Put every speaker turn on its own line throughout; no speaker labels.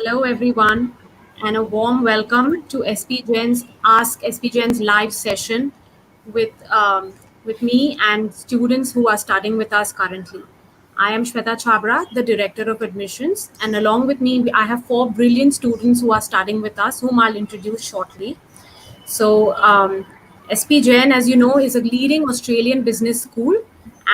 Hello, everyone, and a warm welcome to SP Jain's Ask SP Jain's live session with with me and students who are studying with us currently. I am Shweta Chabra, the Director of Admissions, and along with me, I have four brilliant students who are studying with us, whom I'll introduce shortly. SP Jain, as you know, is a leading Australian business school,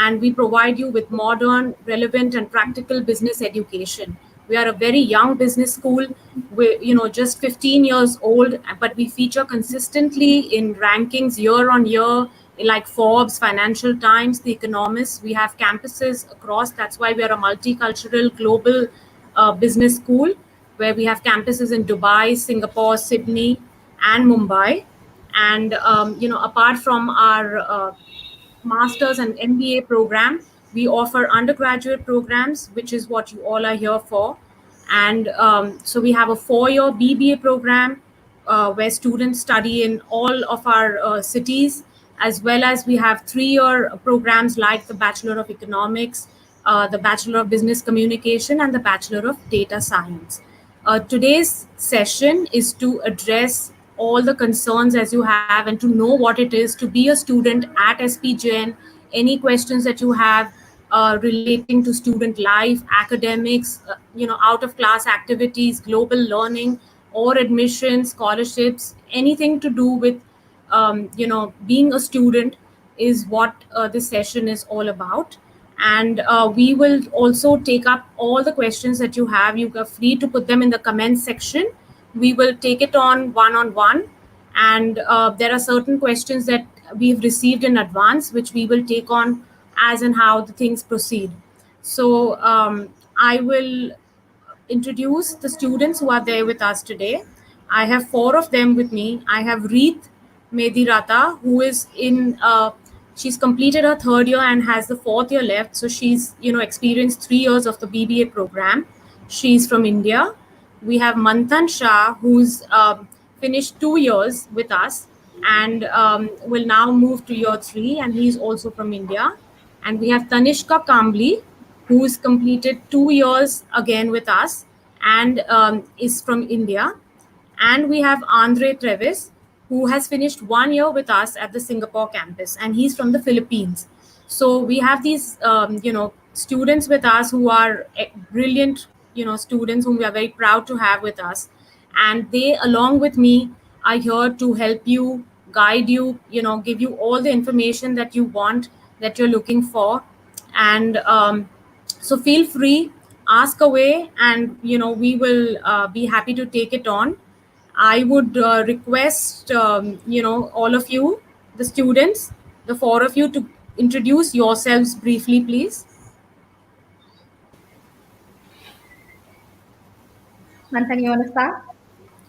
and we provide you with modern, relevant, and practical business education. We are a very young business school. We're, just 15 years old, but we feature consistently in rankings year on year, like Forbes, Financial Times, The Economist. We have campuses across. That's why we are a multicultural, global business school, where we have campuses in Dubai, Singapore, Sydney, and Mumbai. And apart from our master's and MBA program, we offer undergraduate programs, which is what you all are here for. And so we have a 4-year BBA program where students study in all of our cities, as well as we have 3-year programs like the Bachelor of Economics, the Bachelor of Business Communication, and the Bachelor of Data Science. Today's session is to address all the concerns as you have and to know what it is to be a student at SP Jain, any questions that you have relating to student life, academics, out of class activities, global learning, or admissions, scholarships, anything to do with, being a student is what this session is all about. And we will also take up all the questions that you have. You are free to put them in the comments section. We will take it on one, and there are certain questions that we've received in advance, which we will take on as and how the things proceed. So I will introduce the students who are there with us today. I have 4 of them with me. I have Reet Medirata, who is she's completed her 3rd year and has the 4th year left. So she's, experienced 3 years of the BBA program. She's from India. We have Manthan Shah, who's finished 2 years with us and will now move to year 3, and he's also from India. And we have Tanishka Kambli, who's completed 2 years again with us and is from India. And we have Andre Trevis, who has finished 1 year with us at the Singapore campus, and he's from the Philippines. So we have these, students with us who are brilliant, students whom we are very proud to have with us. And they, along with me, are here to help you, guide you, give you all the information that you want, that you're looking for. And so feel free, ask away, and we will be happy to take it on. I would request all of you, the students, the 4 of you, to introduce yourselves briefly, please.
Manthan, you want to start?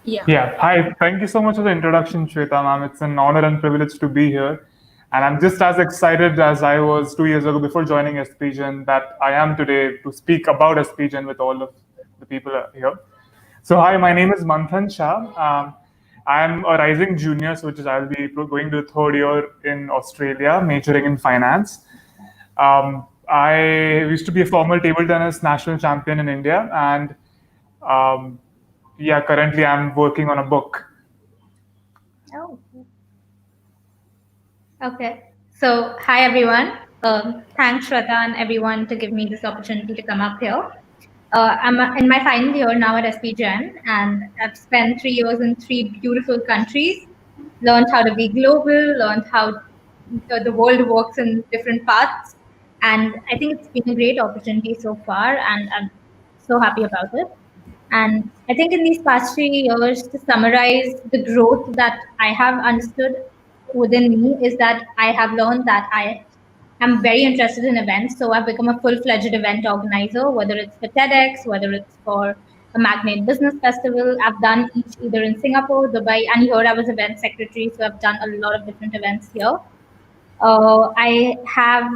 Yeah. Hi. Thank you so much for the introduction, Shweta ma'am. It's an honor and privilege to be here. And I'm just as excited as I was 2 years ago before joining SPGen that I am today to speak about SPGen with all of the people here. So hi, my name is Manthan Shah. I am a rising junior, so I'll be going to the 3rd year in Australia, majoring in finance. I used to be a former table tennis national champion in India, and currently I'm working on a book.
Oh. Okay. So, hi everyone. Thanks, Shweta, and everyone to give me this opportunity to come up here. I'm in my final year now at SPGen, and I've spent 3 years in 3 beautiful countries, learned how to be global, learned how the world works in different parts. And I think it's been a great opportunity so far, and I'm so happy about it. And I think in these past 3 years, to summarize the growth that I have understood within me, is that I have learned that I am very interested in events. So I've become a full-fledged event organizer, whether it's for TEDx, whether it's for a Magnate Business Festival. I've done each either in Singapore, Dubai, and here I was event secretary. So I've done a lot of different events here. I have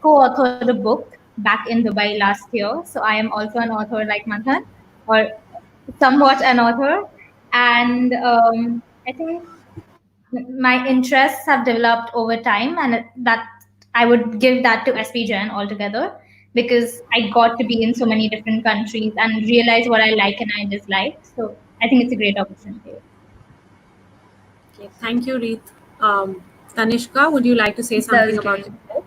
co-authored a book back in Dubai last year. So I am also an author like Manthan, or somewhat an author. And I think my interests have developed over time, and that I would give that to SPGen altogether. because I got to be in so many different countries and realize what I like and I dislike. So I think it's a great opportunity.
Okay, thank you, Reet. Tanishka, would you like to say
That was
something about
great.
yourself?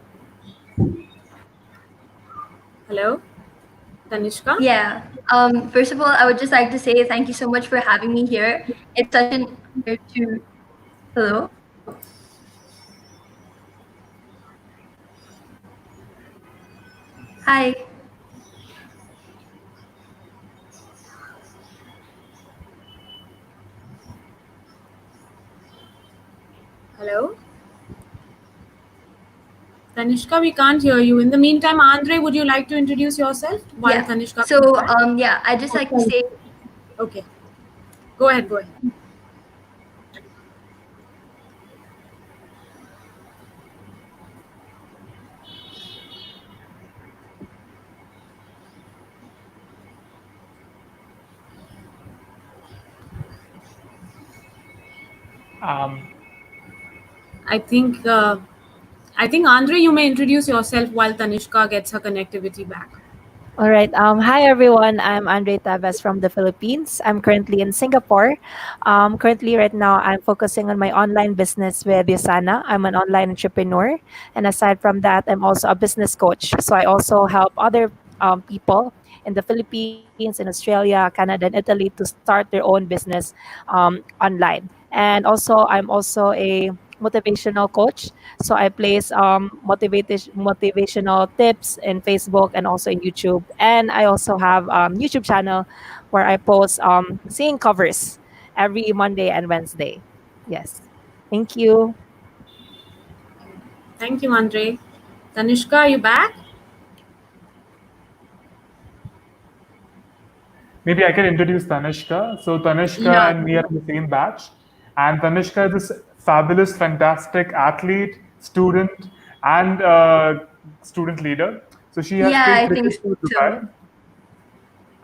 Hello, Tanishka?
Yeah. First of all, I would just like to say thank you so much for having me here. It's such an honor to. Hello? Hi.
Hello? Tanishka, we can't hear you. In the meantime, Andre, would you like to introduce yourself while
Yeah.
Tanishka
So,
comes back?
yeah, I just like to say
Okay. Go ahead, go ahead.
Um,
I think Andre, you may introduce yourself while Tanishka gets her connectivity back.
All right. Hi, everyone. I'm Andre Taves from the Philippines. I'm currently in Singapore. Currently, right now, I'm focusing on my online business with Yusana. I'm an online entrepreneur. And aside from that, I'm also a business coach. So I also help other people in the Philippines, in Australia, Canada, and Italy to start their own business online. And also, I'm also a motivational coach. So I place motivational tips in Facebook and also in YouTube. And I also have YouTube channel where I post seeing covers every Monday and Wednesday. Yes. Thank you.
Thank you, Andre. Tanishka, are you back?
Maybe I can introduce Tanishka. So Tanishka
Yeah.
and me are in the same batch, and Tanishka is this fabulous, fantastic athlete, student, and student leader. So she has
yeah,
played
I think
cricket for
so.
Dubai,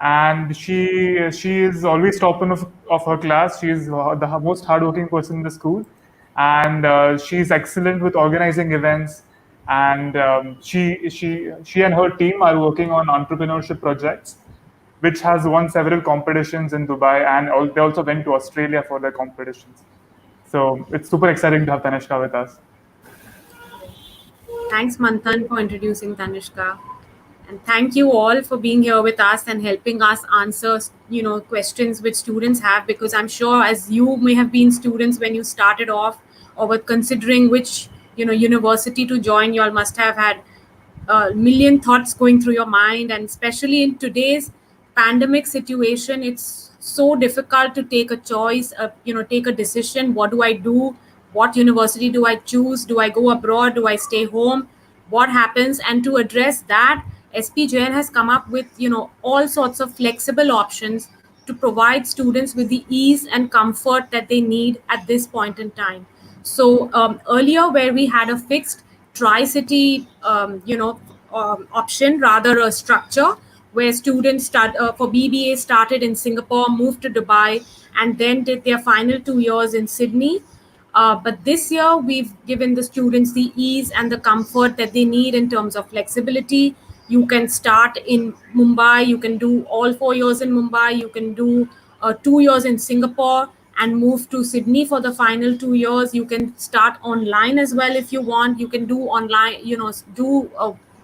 and she is always top of her class. She is the most hardworking person in the school, and she's excellent with organizing events. And she and her team are working on entrepreneurship projects, which has won several competitions in Dubai, and they also went to Australia for their competitions. So it's super exciting to have Tanishka with us.
Thanks, Manthan, for introducing Tanishka. And thank you all for being here with us and helping us answer, questions which students have, because I'm sure as you may have been students when you started off or were considering which, university to join, you all must have had a million thoughts going through your mind. And especially in today's pandemic situation, it's so difficult to take a choice, take a decision. What do I do? What university do I choose? Do I go abroad? Do I stay home? What happens? And to address that, SP Jain has come up with all sorts of flexible options to provide students with the ease and comfort that they need at this point in time. So earlier, where we had a fixed tri-city, option, rather a structure where students start for BBA started in Singapore, moved to Dubai, and then did their final 2 years in Sydney. But this year, we've given the students the ease and the comfort that they need in terms of flexibility. You can start in Mumbai, you can do all 4 years in Mumbai, you can do 2 years in Singapore and move to Sydney for the final 2 years. You can start online as well if you want. You can do online,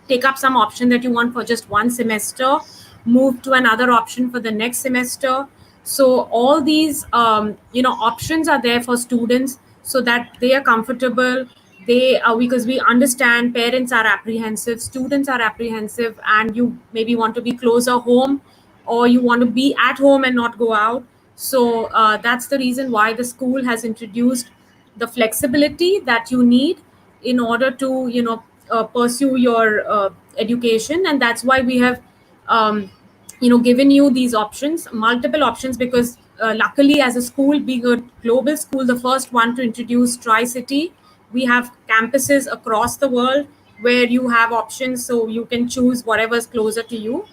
take up some option that you want for just one semester, move to another option for the next semester. So all these options are there for students so that they are comfortable. They because we understand parents are apprehensive, students are apprehensive, and you maybe want to be closer home, or you want to be at home and not go out. So that's the reason why the school has introduced the flexibility that you need in order to pursue your education. And that's why we have given you these options, multiple options, because luckily, as a school, being a global school, the first one to introduce tri-city, we have campuses across the world where you have options, so you can choose whatever's closer to you.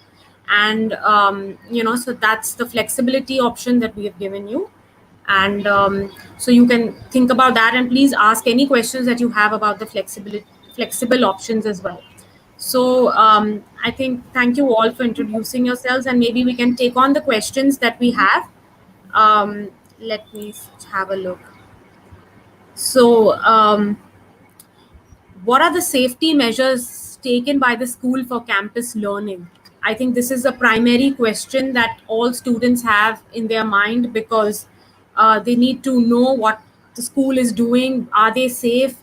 And so that's the flexibility option that we have given you. And so you can think about that, and please ask any questions that you have about the flexible options as well. So I think thank you all for introducing yourselves, and maybe we can take on the questions that we have. Let me have a look. So, what are the safety measures taken by the school for campus learning? I think this is a primary question that all students have in their mind, because they need to know what the school is doing. Are they safe?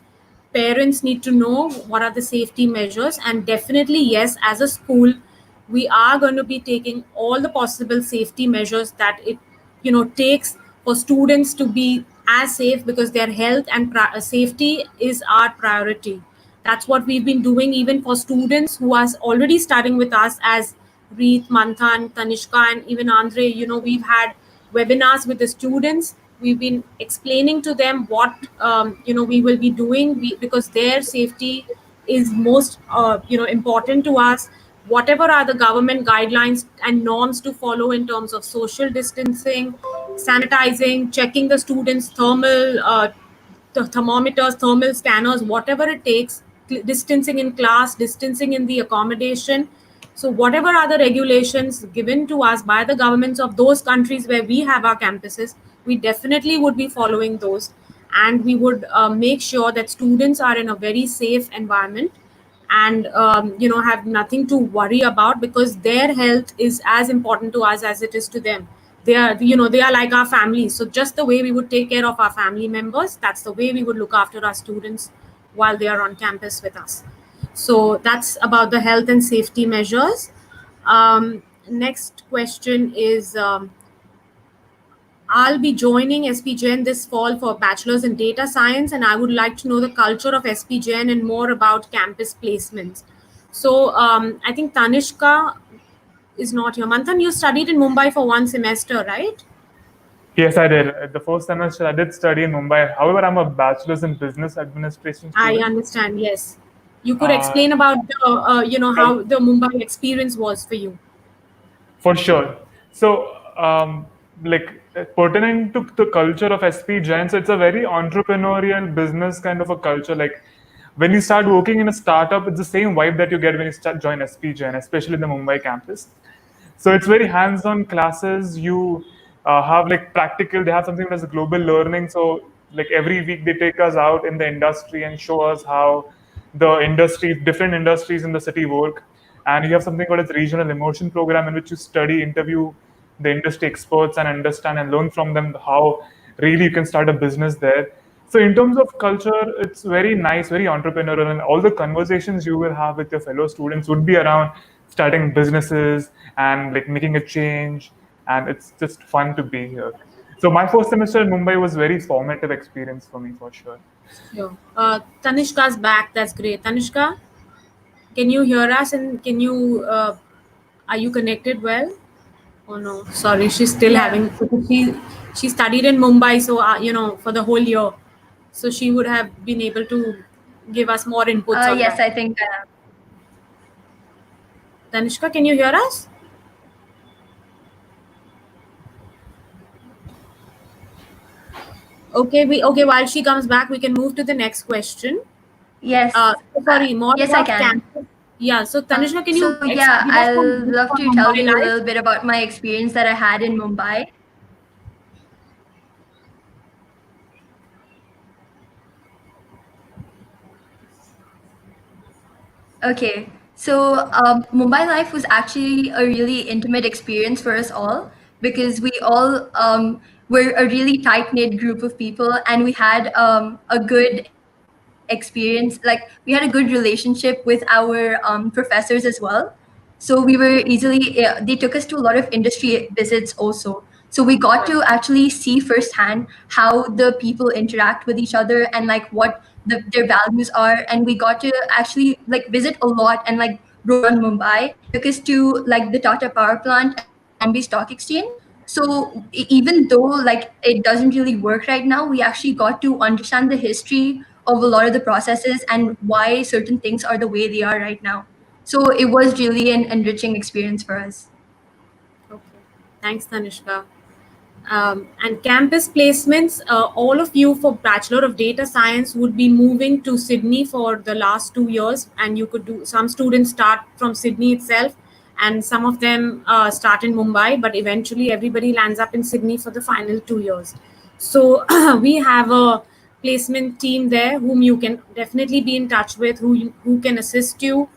Parents need to know what are the safety measures. And definitely, yes, as a school, we are going to be taking all the possible safety measures that it takes for students to be as safe, because their health and safety is our priority. That's what we've been doing even for students who are already studying with us, as Reet, Manthan, Tanishka, and even Andre. We've had webinars with the students. We've been explaining to them what we will be doing, because their safety is most important to us. Whatever are the government guidelines and norms to follow in terms of social distancing, sanitizing, checking the students' thermal the thermometers, thermal scanners, whatever it takes, distancing in class, distancing in the accommodation. So, whatever are the regulations given to us by the governments of those countries where we have our campuses, we definitely would be following those. And we would make sure that students are in a very safe environment, and have nothing to worry about, because their health is as important to us as it is to them. They are like our family. So just the way we would take care of our family members, that's the way we would look after our students while they are on campus with us. So that's about the health and safety measures. Next question is, I'll be joining SP Jain this fall for bachelor's in data science, and I would like to know the culture of SP Jain and more about campus placements. So I think Tanishka is not here. Manthan, you studied in Mumbai for one semester, right?
Yes, I did. The first semester I did study in Mumbai. However, I'm a bachelor's in business administration
I
student.
understand. Yes, you could
Uh,
explain about the, how the Mumbai experience was for you.
For sure. So, pertaining to the culture of SP Jain, so it's a very entrepreneurial business kind of a culture. Like, when you start working in a startup, it's the same vibe that you get when you join SP Jain, especially the Mumbai campus. So it's very hands-on classes. You have like practical. They have something that's global learning. So like every week they take us out in the industry and show us how the industry, different industries in the city work. And you have something called as regional immersion program, in which you study, interview the industry experts and understand and learn from them how really you can start a business there. So in terms of culture, it's very nice, very entrepreneurial, and all the conversations you will have with your fellow students would be around starting businesses and like making a change, and it's just fun to be here. So my first semester in Mumbai was very formative experience for me, for sure.
Sure. Tanishka's back. That's great. Tanishka, can you hear us, and can you are you connected well? Oh no, sorry, she's still
Yeah.
having. She studied in Mumbai, so for the whole year, so she would have been able to give us more inputs on
Yes,
that.
I think I am.
Tanishka, can you hear us? Okay. While she comes back, we can move to the next question.
Yes.
Sorry, more
Yes, I
about
can.
campus. Yeah. So Tanishka, can
So
you
yeah,
give us some
I'll
brief
love
on
to tell
Mumbai
you a
life?
little bit about my experience that I had in Mumbai. Okay, so Mumbai life was actually a really intimate experience for us all, because we all were a really tight knit group of people, and we had a good experience. Like, we had a good relationship with our professors as well. So we were easily, they took us to a lot of industry visits also. So we got to actually see firsthand how the people interact with each other, and like what their values are. And we got to actually like visit a lot and like roam around Mumbai. They took us to like the Tata Power Plant and the Bombay Stock Exchange. So even though like it doesn't really work right now, we actually got to understand the history of a lot of the processes and why certain things are the way they are right now. So it was really an enriching experience for us.
Okay. Thanks, Tanishka. And campus placements, all of you for Bachelor of Data Science would be moving to Sydney for the last 2 years, and you could do, some students start from Sydney itself, and some of them start in Mumbai, but eventually everybody lands up in Sydney for the final 2 years. So we have a placement team there whom you can definitely be in touch with, who can assist you.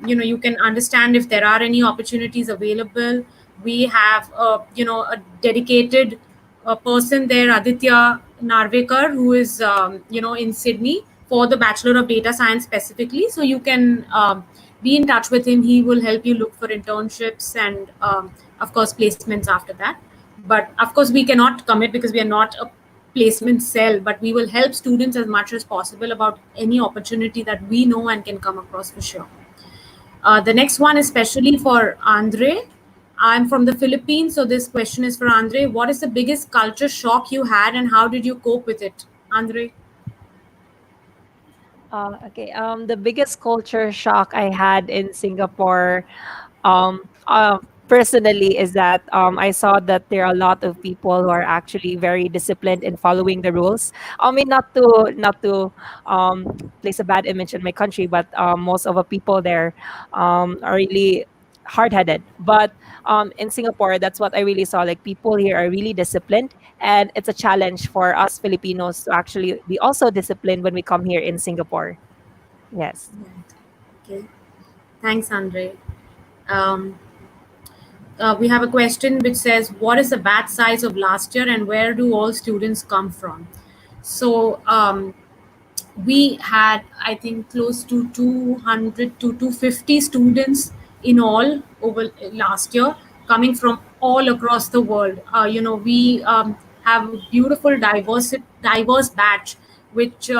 You can understand if there are any opportunities available. We have a dedicated person there, Aditya Narvekar, who is in Sydney for the Bachelor of Data Science specifically, so you can be in touch with him. He will help you look for internships and of course placements after that. But of course we cannot commit because we are not a placement cell, but we will help students as much as possible about any opportunity that we know and can come across for sure. The next one is especially for Andre. I'm from the Philippines, so this question is for Andre. What is the biggest culture shock you had, and how did you cope with it, Andre?
Okay. The biggest culture shock I had in Singapore, um, uh, personally, is that I saw that there are a lot of people who are actually very disciplined in following the rules. I mean, not to place a bad image in my country, but most of the people there are really hard-headed. But in Singapore, that's what I really saw. Like, people here are really disciplined, and it's a challenge for us Filipinos to actually be also disciplined when we come here in Singapore. Yes.
Okay. Thanks, Andre. Um, we have a question which says, what is the batch size of last year and where do all students come from? So we had, I think, close to 200 to 250 students in all over last year, coming from all across the world. We have a beautiful diverse batch, which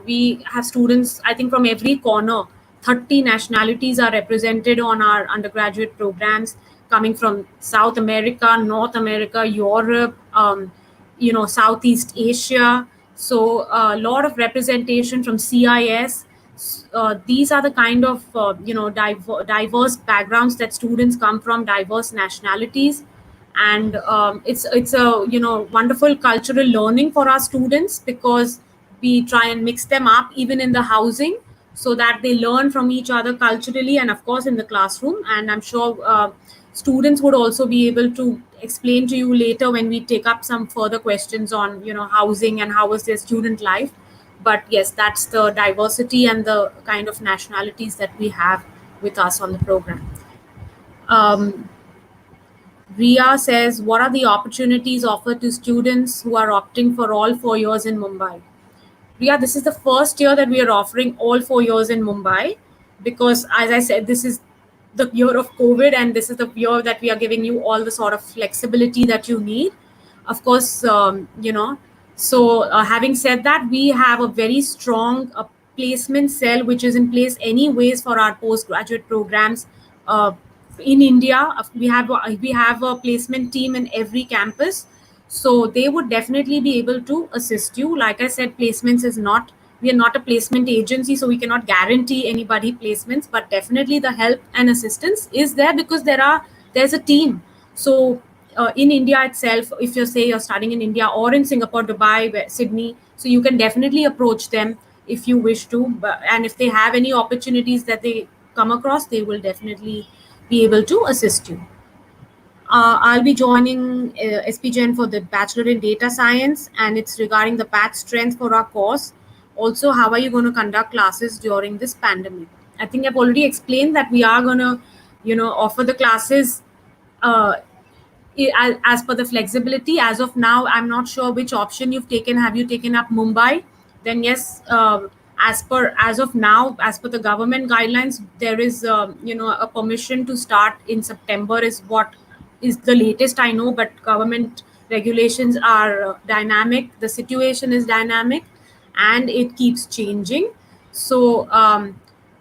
we have students, I think, from every corner. 30 nationalities are represented on our undergraduate programs, coming from South America, North America, Europe, Southeast Asia. So a lot of representation from CIS. These are the kind of diverse backgrounds that students come from, diverse nationalities, and it's a wonderful cultural learning for our students, because we try and mix them up even in the housing, so that they learn from each other culturally and of course in the classroom. And I'm sure students would also be able to explain to you later when we take up some further questions on housing and how was their student life. But yes, that's the diversity and the kind of nationalities that we have with us on the program. Ria says, what are the opportunities offered to students who are opting for all 4 years in Mumbai? Ria, this is the first year that we are offering all 4 years in Mumbai, because, as I said, this is the year of COVID, and this is the year that we are giving you all the sort of flexibility that you need. Of course, So, having said that, we have a very strong placement cell which is in place anyways for our postgraduate programs. In India, we have a placement team in every campus, so they would definitely be able to assist you. Like I said, placements is not, we are not a placement agency, so we cannot guarantee anybody placements, but definitely the help and assistance is there, because there's a team. So in India itself, if you say you're studying in India or in Singapore, Dubai, Sydney, so you can definitely approach them if you wish to. And if they have any opportunities that they come across, they will definitely be able to assist you. I'll be joining SPGen for the Bachelor in Data Science, and it's regarding the batch strength for our course. Also, how are you going to conduct classes during this pandemic? I think I've already explained that we are going to, offer the classes uh, as per the flexibility. As of now, I'm not sure which option you've taken. Have you taken up Mumbai? Then yes, as of now, as per the government guidelines, there is a permission to start in September is what is the latest I know. But government regulations are dynamic. The situation is dynamic, and it keeps changing. So,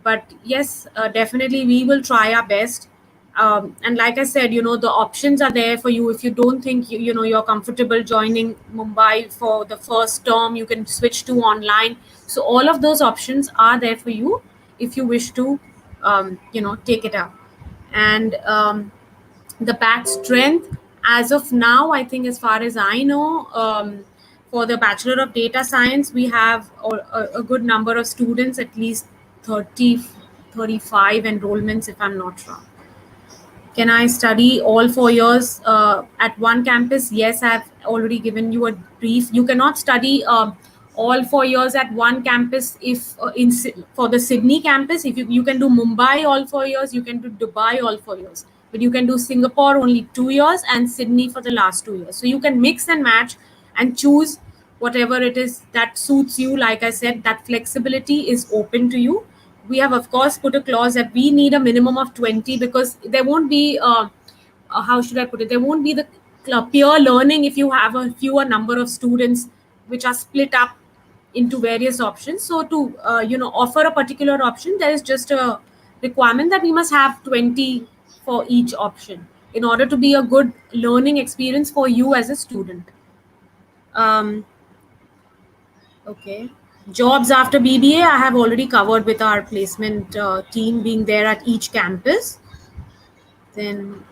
but yes, definitely we will try our best. And like I said, the options are there for you. If you don't think you're comfortable joining Mumbai for the first term, you can switch to online. So all of those options are there for you if you wish to take it up. And the batch strength, As of now, I think as far as I know, for the Bachelor of Data Science, we have a good number of students, at least 30, 35 enrollments, if I'm not wrong. Can I study all 4 years at one campus? Yes, I've already given you a brief. You cannot study all 4 years at one campus. If for the Sydney campus, if you can do Mumbai all 4 years, you can do Dubai all 4 years, but you can do Singapore only 2 years and Sydney for the last 2 years. So you can mix and match and choose whatever it is that suits you. Like I said, that flexibility is open to you. We have of course put a clause that we need a minimum of 20, because there won't be how should I put it, there won't be the peer learning if you have a fewer number of students which are split up into various options. So to offer a particular option, there is just a requirement that we must have 20 for each option in order to be a good learning experience for you as a student. Okay. Jobs after BBA, I have already covered with our placement team being there at each campus. Then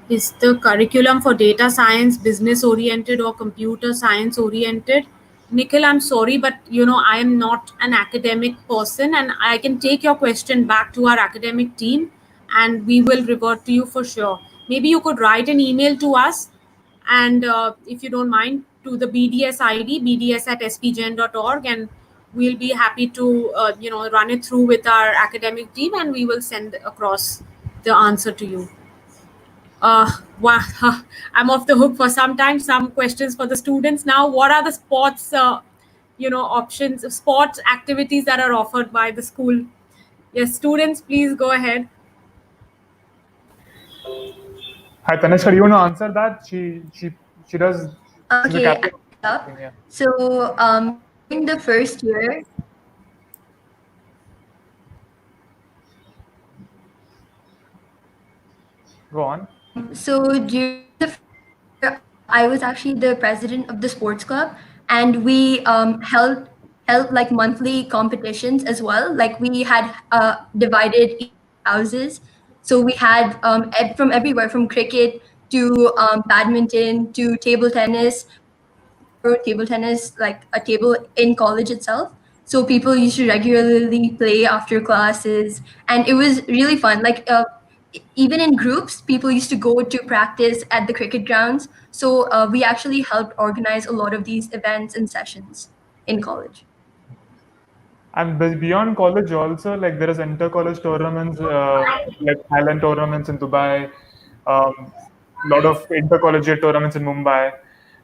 is the curriculum for data science business oriented or computer science oriented? Nikhil, I'm sorry, but I am not an academic person, and I can take your question back to our academic team and we will revert to you for sure. Maybe you could write an email to us, and if you don't mind, to the BDS ID, bds@spgen.org, and we'll be happy to run it through with our academic team and we will send across the answer to you. Wow, I'm off the hook for sometimes. Some questions for the students now. What are the sports, options, sports activities that are offered by the school? Yes, students, please go ahead.
Hi, Tanishka, do you want to answer that? She does. She's a
Okay,
captain.
I'll pick up.
Yeah.
So during the first year,
Go on.
so during the first year, I was actually the president of the sports club, and we held like monthly competitions as well. Like we had divided each houses, so we had from everywhere, from cricket to badminton to table tennis. We actually had our own table tennis, like a table in college itself. So people used to regularly play after classes, and it was really fun. Like even in groups, people used to go to practice at the cricket grounds. So we actually helped organize a lot of these events and sessions in college.
And beyond college, also like there is inter-college tournaments, like Highland tournaments in Dubai, lot of intercollegiate tournaments in Mumbai,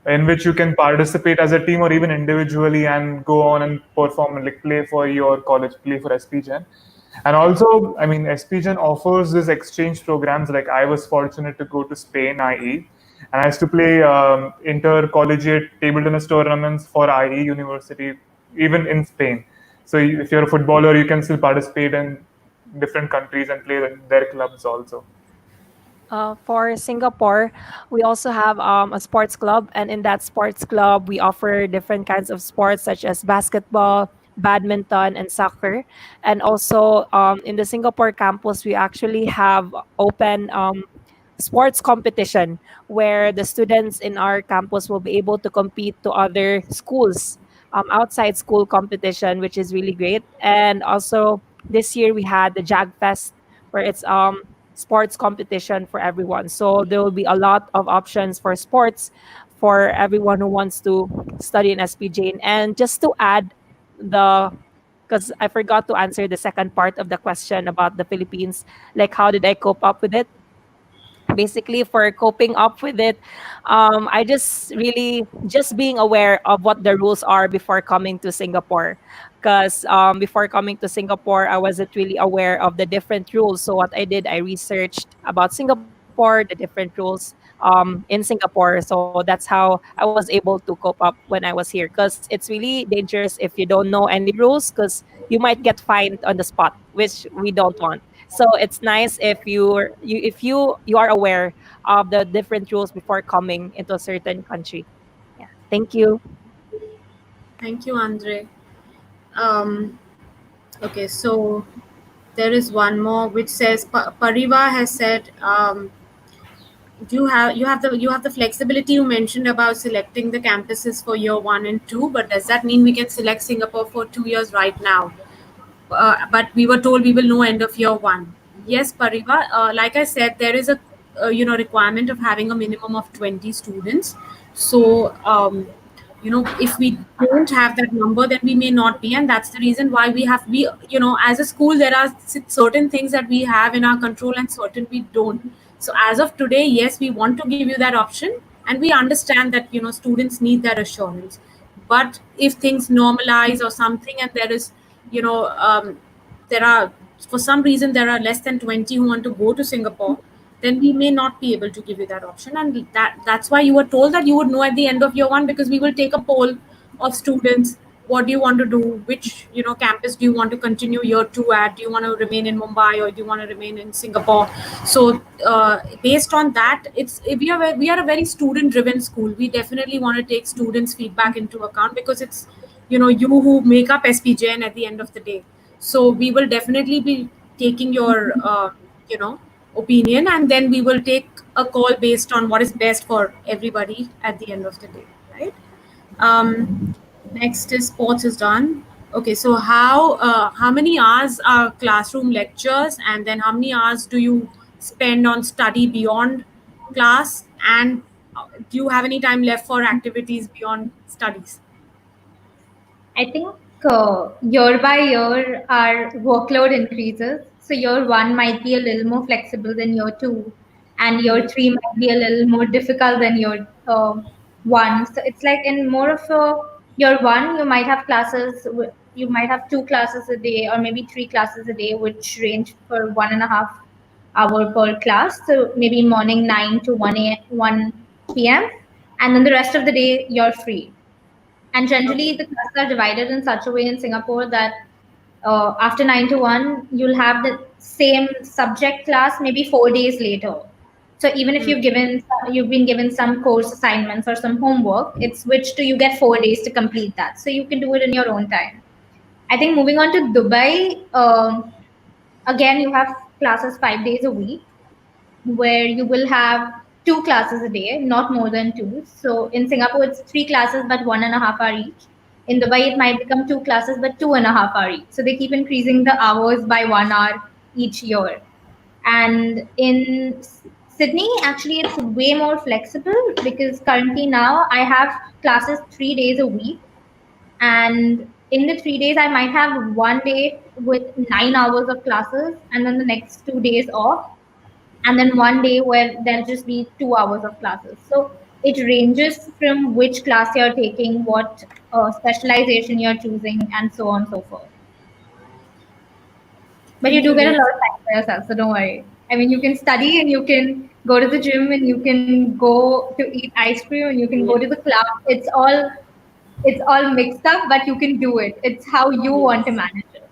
in which you can participate as a team or even individually and go on and perform and like play for your college, play for SPGen. And also, I mean, SPGen offers this exchange programs. Like I was fortunate to go to Spain, IE, and I used to play intercollegiate table tennis tournaments for IE University, even in Spain. So if you're a footballer, you can still participate in different countries and play in their clubs also.
For Singapore, we also have a sports club, and in that sports club, we offer different kinds of sports such as basketball, badminton, and soccer. And also in the Singapore campus, we actually have open sports competition where the students in our campus will be able to compete to other schools, outside school competition, which is really great. And also this year we had the Jag Fest, where it's sports competition for everyone. So there will be a lot of options for sports for everyone who wants to study in SPJ. And just to add the because I forgot to answer the second part of the question about the Philippines, like how did I cope up with it? Basically, for coping up with it, I just really just being aware of what the rules are before coming to Singapore, because before coming to Singapore I wasn't really aware of the different rules. So what I did, I researched about Singapore, the different rules in Singapore. So that's how I was able to cope up when I was here, because it's really dangerous if you don't know any rules, because you might get fined on the spot, which we don't want. So it's nice if you are aware of the different rules before coming into a certain country. Yeah. Thank you.
Thank you, Andre. Um, okay, so there is one more which says Pariva has said you have the flexibility you mentioned about selecting the campuses for year 1 and 2, but does that mean we can select Singapore for 2 years right now? But we were told we will know end of year 1. Yes, Pariva. Like I said, there is a requirement of having a minimum of 20 students. So if we don't have that number, then we may not be, and that's the reason why we as a school there are certain things that we have in our control and certain we don't. So as of today, yes, we want to give you that option, and we understand that students need that assurance. But if things normalize or something, and there is you know there are for some reason there are less than 20 who want to go to Singapore, then we may not be able to give you that option. And that's why you were told that you would know at the end of year 1, because we will take a poll of students. What do you want to do? Which campus do you want to continue year 2 at? Do you want to remain in Mumbai, or do you want to remain in Singapore? So based on that, we are a very student driven school. We definitely want to take students feedback into account, because it's you who make up SPJN at the end of the day. So we will definitely be taking your you know opinion, and then we will take a call based on what is best for everybody at the end of the day, right? Next is sports is done. Okay, so how many hours are classroom lectures, and then how many hours do you spend on study beyond class, and do you have any time left for activities beyond studies?
I think year by year our workload increases. So year one might be a little more flexible than year two, and year three might be a little more difficult than year one. So it's like in more of a year one, you might have you might have 2 classes a day, or maybe 3 classes a day, which range for 1.5 hour per class. So maybe morning 9 to 1 p.m. And then the rest of the day you're free. And generally,
Okay.
the classes are divided in such a way in Singapore that after 9 to 1, you'll have the same subject class maybe 4 days later. So even if
Hmm.
you've been given some course assignments or some homework, it's switched to you get 4 days to complete that. So you can do it in your own time. I think moving on to Dubai, again you have classes 5 days a week, where you will have 2 classes a day, not more than two. So in Singapore, it's 3 classes, but 1.5 hour each. In Dubai, it might become 2 classes, but 2.5 hour each. So they keep increasing the hours by 1 hour each year. And in Sydney, actually, it's way more flexible, because currently now I have classes 3 days a week. And in the 3 days, I might have one day with 9 hours of classes, and then the next 2 days off, and then one day where there'll just be 2 hours of classes. So it ranges from which class you're taking, what specialization you're choosing, and so on and so forth. But you
Thank
do
you,
get a
Jain.
lot of time for yourself, so don't worry. I mean, you can study and you can go to the gym and you can go to eat ice cream and you can go to the club. It's all mixed up, but you can do it. It's how you want to
Yes,
manage it.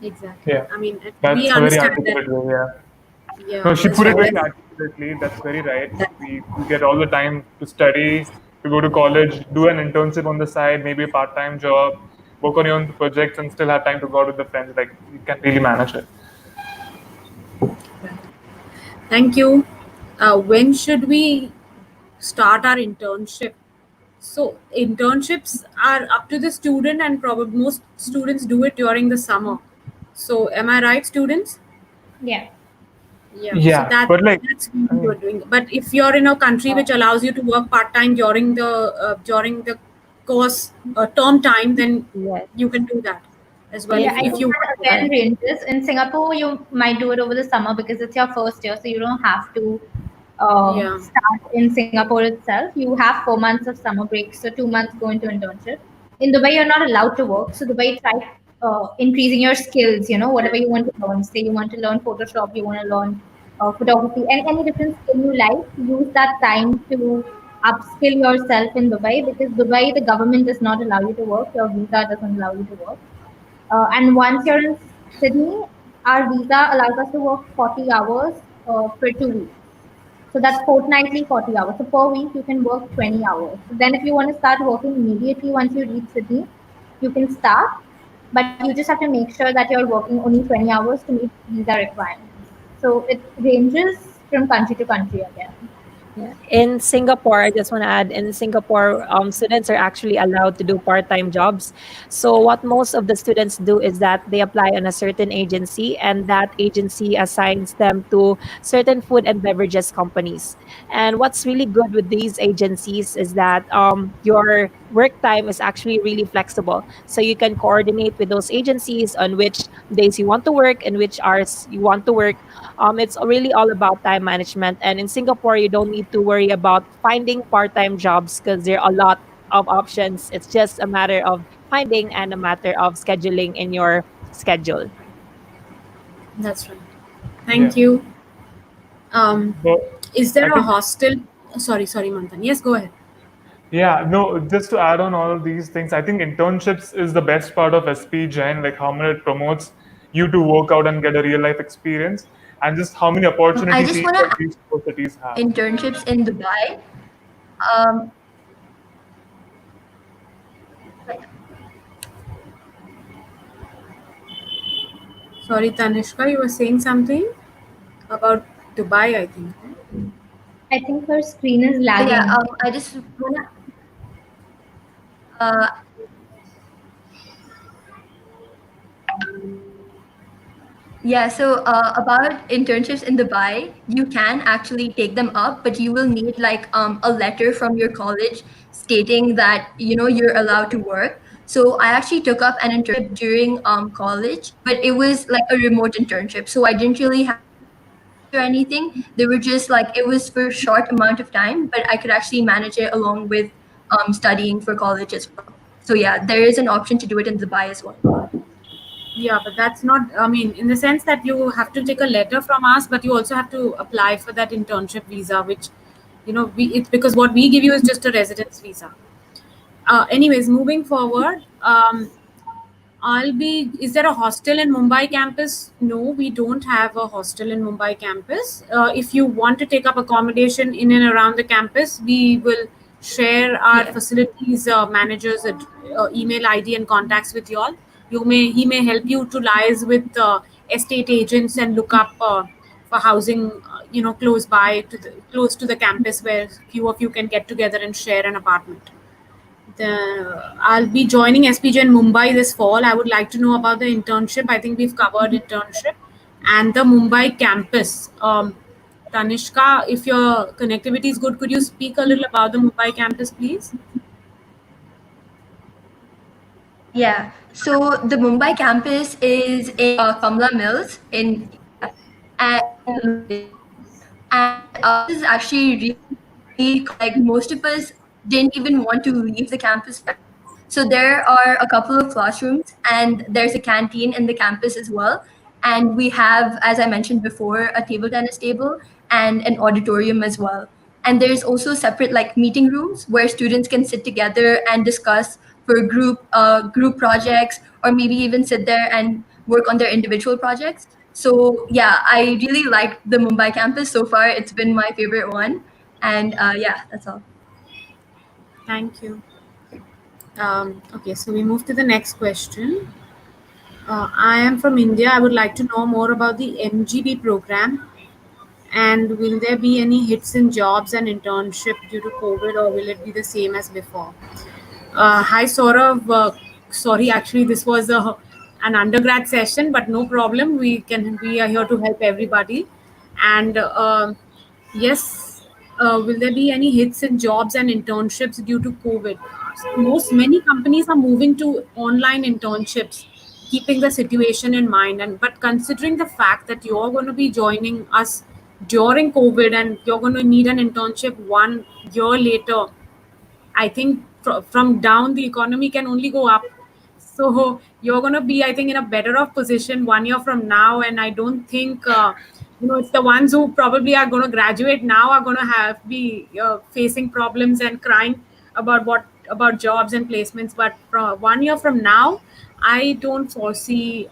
exactly.
Yeah,
I mean, we
that's a very
understand that.
articulate way. Yeah. No,
Yeah,
she
as
put it
well
very
as
articulately. That's very right. We get all the time to study, to go to college, do an internship on the side, maybe a part-time job, work on your own projects, and still have time to go out with the friends. Like you can really manage it.
thank you. When should we start our internship? So internships are up to the student, and probably most students do it during the summer. So am I right, students?
Yeah.
Yeah. So
Yeah, but like,
that's
I
what you're
mean,
doing. But if you're in a country which allows you to work part time during the course term time, then
Yes.
you can do that as well
Yeah,
Yes.
I
if
think
you
that
want to.
again ranges. In Singapore, you might do it over the summer because it's your first year, so you don't have to
Yeah.
start in Singapore itself. You have 4 months of summer break, so 2 months go into internship. In Dubai, you're not allowed to work, so Dubai tries increasing your skills. Whatever you want to learn. Say you want to learn Photoshop, you want to learn photography, and any different skill you like. Use that time to upskill yourself in Dubai, because Dubai, the government does not allow you to work. Your visa doesn't allow you to work. And once you're in Sydney, our visa allows us to work 40 hours for 2 weeks. So that's fortnightly 40 hours. So per week, you can work 20 hours. So then, if you want to start working immediately once you reach Sydney, you can start. but you just have to make sure that you're working only 20 hours to meet visa requirements. So it ranges from country to country again.
Yeah. In Singapore, I just want to add, in Singapore, students are actually allowed to do part-time jobs. So what most of the students do is that they apply on a certain agency, and that agency assigns them to certain food and beverages companies. And what's really good with these agencies is that your work time is actually really flexible. So you can coordinate with those agencies on which days you want to work and which hours you want to work. It's really all about time management. And in Singapore, you don't need to worry about finding part-time jobs because there are a lot of options. It's just a matter of finding and a matter of scheduling in your schedule.
That's right.
Yeah.
Thank you. Um,
So
is there
I
a
think,
hostel? Sorry, Manthan. Yes, go ahead.
yeah, no, just to add on all of these things, I think internships is the best part of SP Jain, like how much it promotes you to work out and get a real life experience, and just how many
I
opportunities
just
each
want
of
to
these universities have.
internships in Dubai. Um,
Sorry, Tanishka, you were saying something about Dubai, I think.
I think her screen is
yeah,
lagging.
I just want to. Uh, Yeah, so about internships in Dubai, you can actually take them up, but you will need like a letter from your college stating that you're allowed to work. So I actually took up an internship during college, but it was like a remote internship, so I didn't really have to go to office or anything. They were just like it was for a short amount of time, but I could actually manage it along with studying for college as well. So yeah, there is an option to do it in Dubai as well.
Yeah, but that's not, I mean, in the sense that you have to take a letter from us, but you also have to apply for that internship visa, which, it's because what we give you is just a residence visa. Anyways, moving forward, is there a hostel in Mumbai campus? No, we don't have a hostel in Mumbai campus. If you want to take up accommodation in and around the campus, we will share our
Yeah.
facilities managers at email ID and contacts with you all. He may help you to liaise with estate agents and look up for housing, close to the campus where few of you can get together and share an apartment. I'll be joining SPJ in Mumbai this fall. I would like to know about the internship. I think we've covered internship and the Mumbai campus. Tanishka, if your connectivity is good, could you speak a little about the Mumbai campus, please?
Yeah. So the Mumbai campus is in Kamla Mills in India, and in location. And this is actually really cool. Like most of us didn't even want to leave the campus for now. So there are a couple of classrooms, and there's a canteen in the campus as well. And we have, as I mentioned before, a table tennis table and an auditorium as well. And there's also separate like meeting rooms where students can sit together and discuss for group projects, or maybe even sit there and work on their individual projects. So yeah, I really liked the Mumbai campus so far. It's been my favorite one, and yeah, that's all.
Thank you. Okay, so we move to the next question. I am from India. I would like to know more about the MGB program. And will there be any hits in jobs and internship due to COVID, or will it be the same as before? Hi, Saurav. Sorry, actually, this was an undergrad session, but no problem. We are here to help everybody. And yes, will there be any hits in jobs and internships due to COVID? Many companies are moving to online internships, keeping the situation in mind. And but considering the fact that you're going to be joining us during COVID and you're going to need an internship 1 year later, I think from down the economy can only go up. So you're going to be, I think, in a better off position 1 year from now. And I don't think, it's the ones who probably are going to graduate now are going to be facing problems and crying about jobs and placements. But from 1 year from now, I don't foresee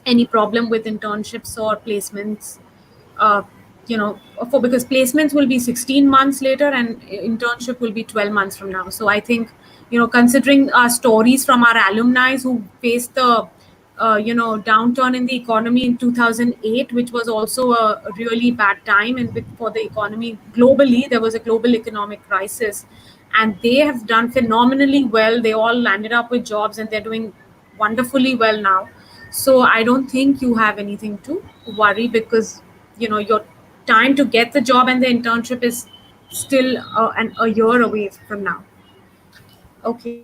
any problem with internships or placements. Uh, for because placements will be 16 months later and internship will be 12 months from now. So I think, considering our stories from our alumni who faced the downturn in the economy in 2008, which was also a really bad time, and for the economy globally, there was a global economic crisis, and they have done phenomenally well. They all landed up with jobs and they're doing wonderfully well now. So I don't think you have anything to worry, because your time to get the job and the internship is still a year away from now. Okay.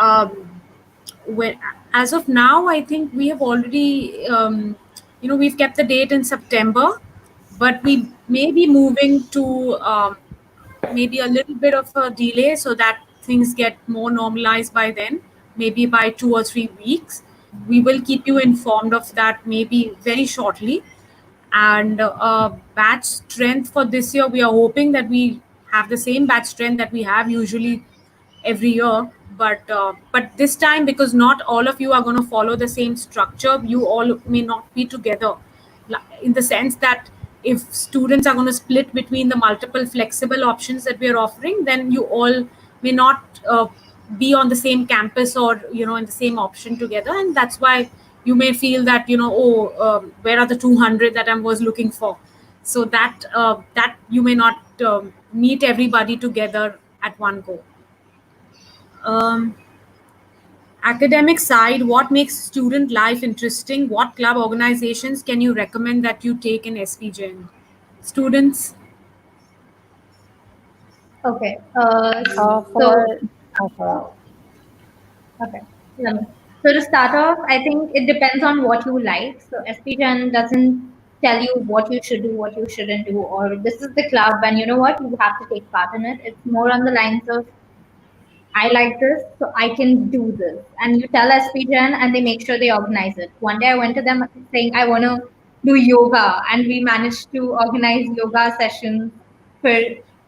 um, when, as of now, I think we have already, we've kept the date in September, but we may be moving to maybe a little bit of a delay so that things get more normalized by then, maybe by 2 or 3 weeks. We will keep you informed of that maybe very shortly. And batch strength for this year, we are hoping that we have the same batch strength that we have usually every year. But this time, because not all of you are going to follow the same structure, you all may not be together, in the sense that if students are going to split between the multiple flexible options that we are offering, then you all may not be on the same campus or in the same option together. And that's why you may feel that where are the 200 that I was looking for. So that you may not meet everybody together at one go. um, Academic side, what makes student life interesting? What club organizations can you recommend that you take in SPGen? Students.
Okay.
For
So
okay.
okay. So to start off, I think it depends on what you like. So SPGen doesn't tell you what you should do, what you shouldn't do, or this is the club and you know what, you have to take part in it. It's more on the lines of I like this, so I can do this. And you tell SPGen and they make sure they organize it. One day I went to them saying I want to do yoga, and we managed to organize yoga sessions for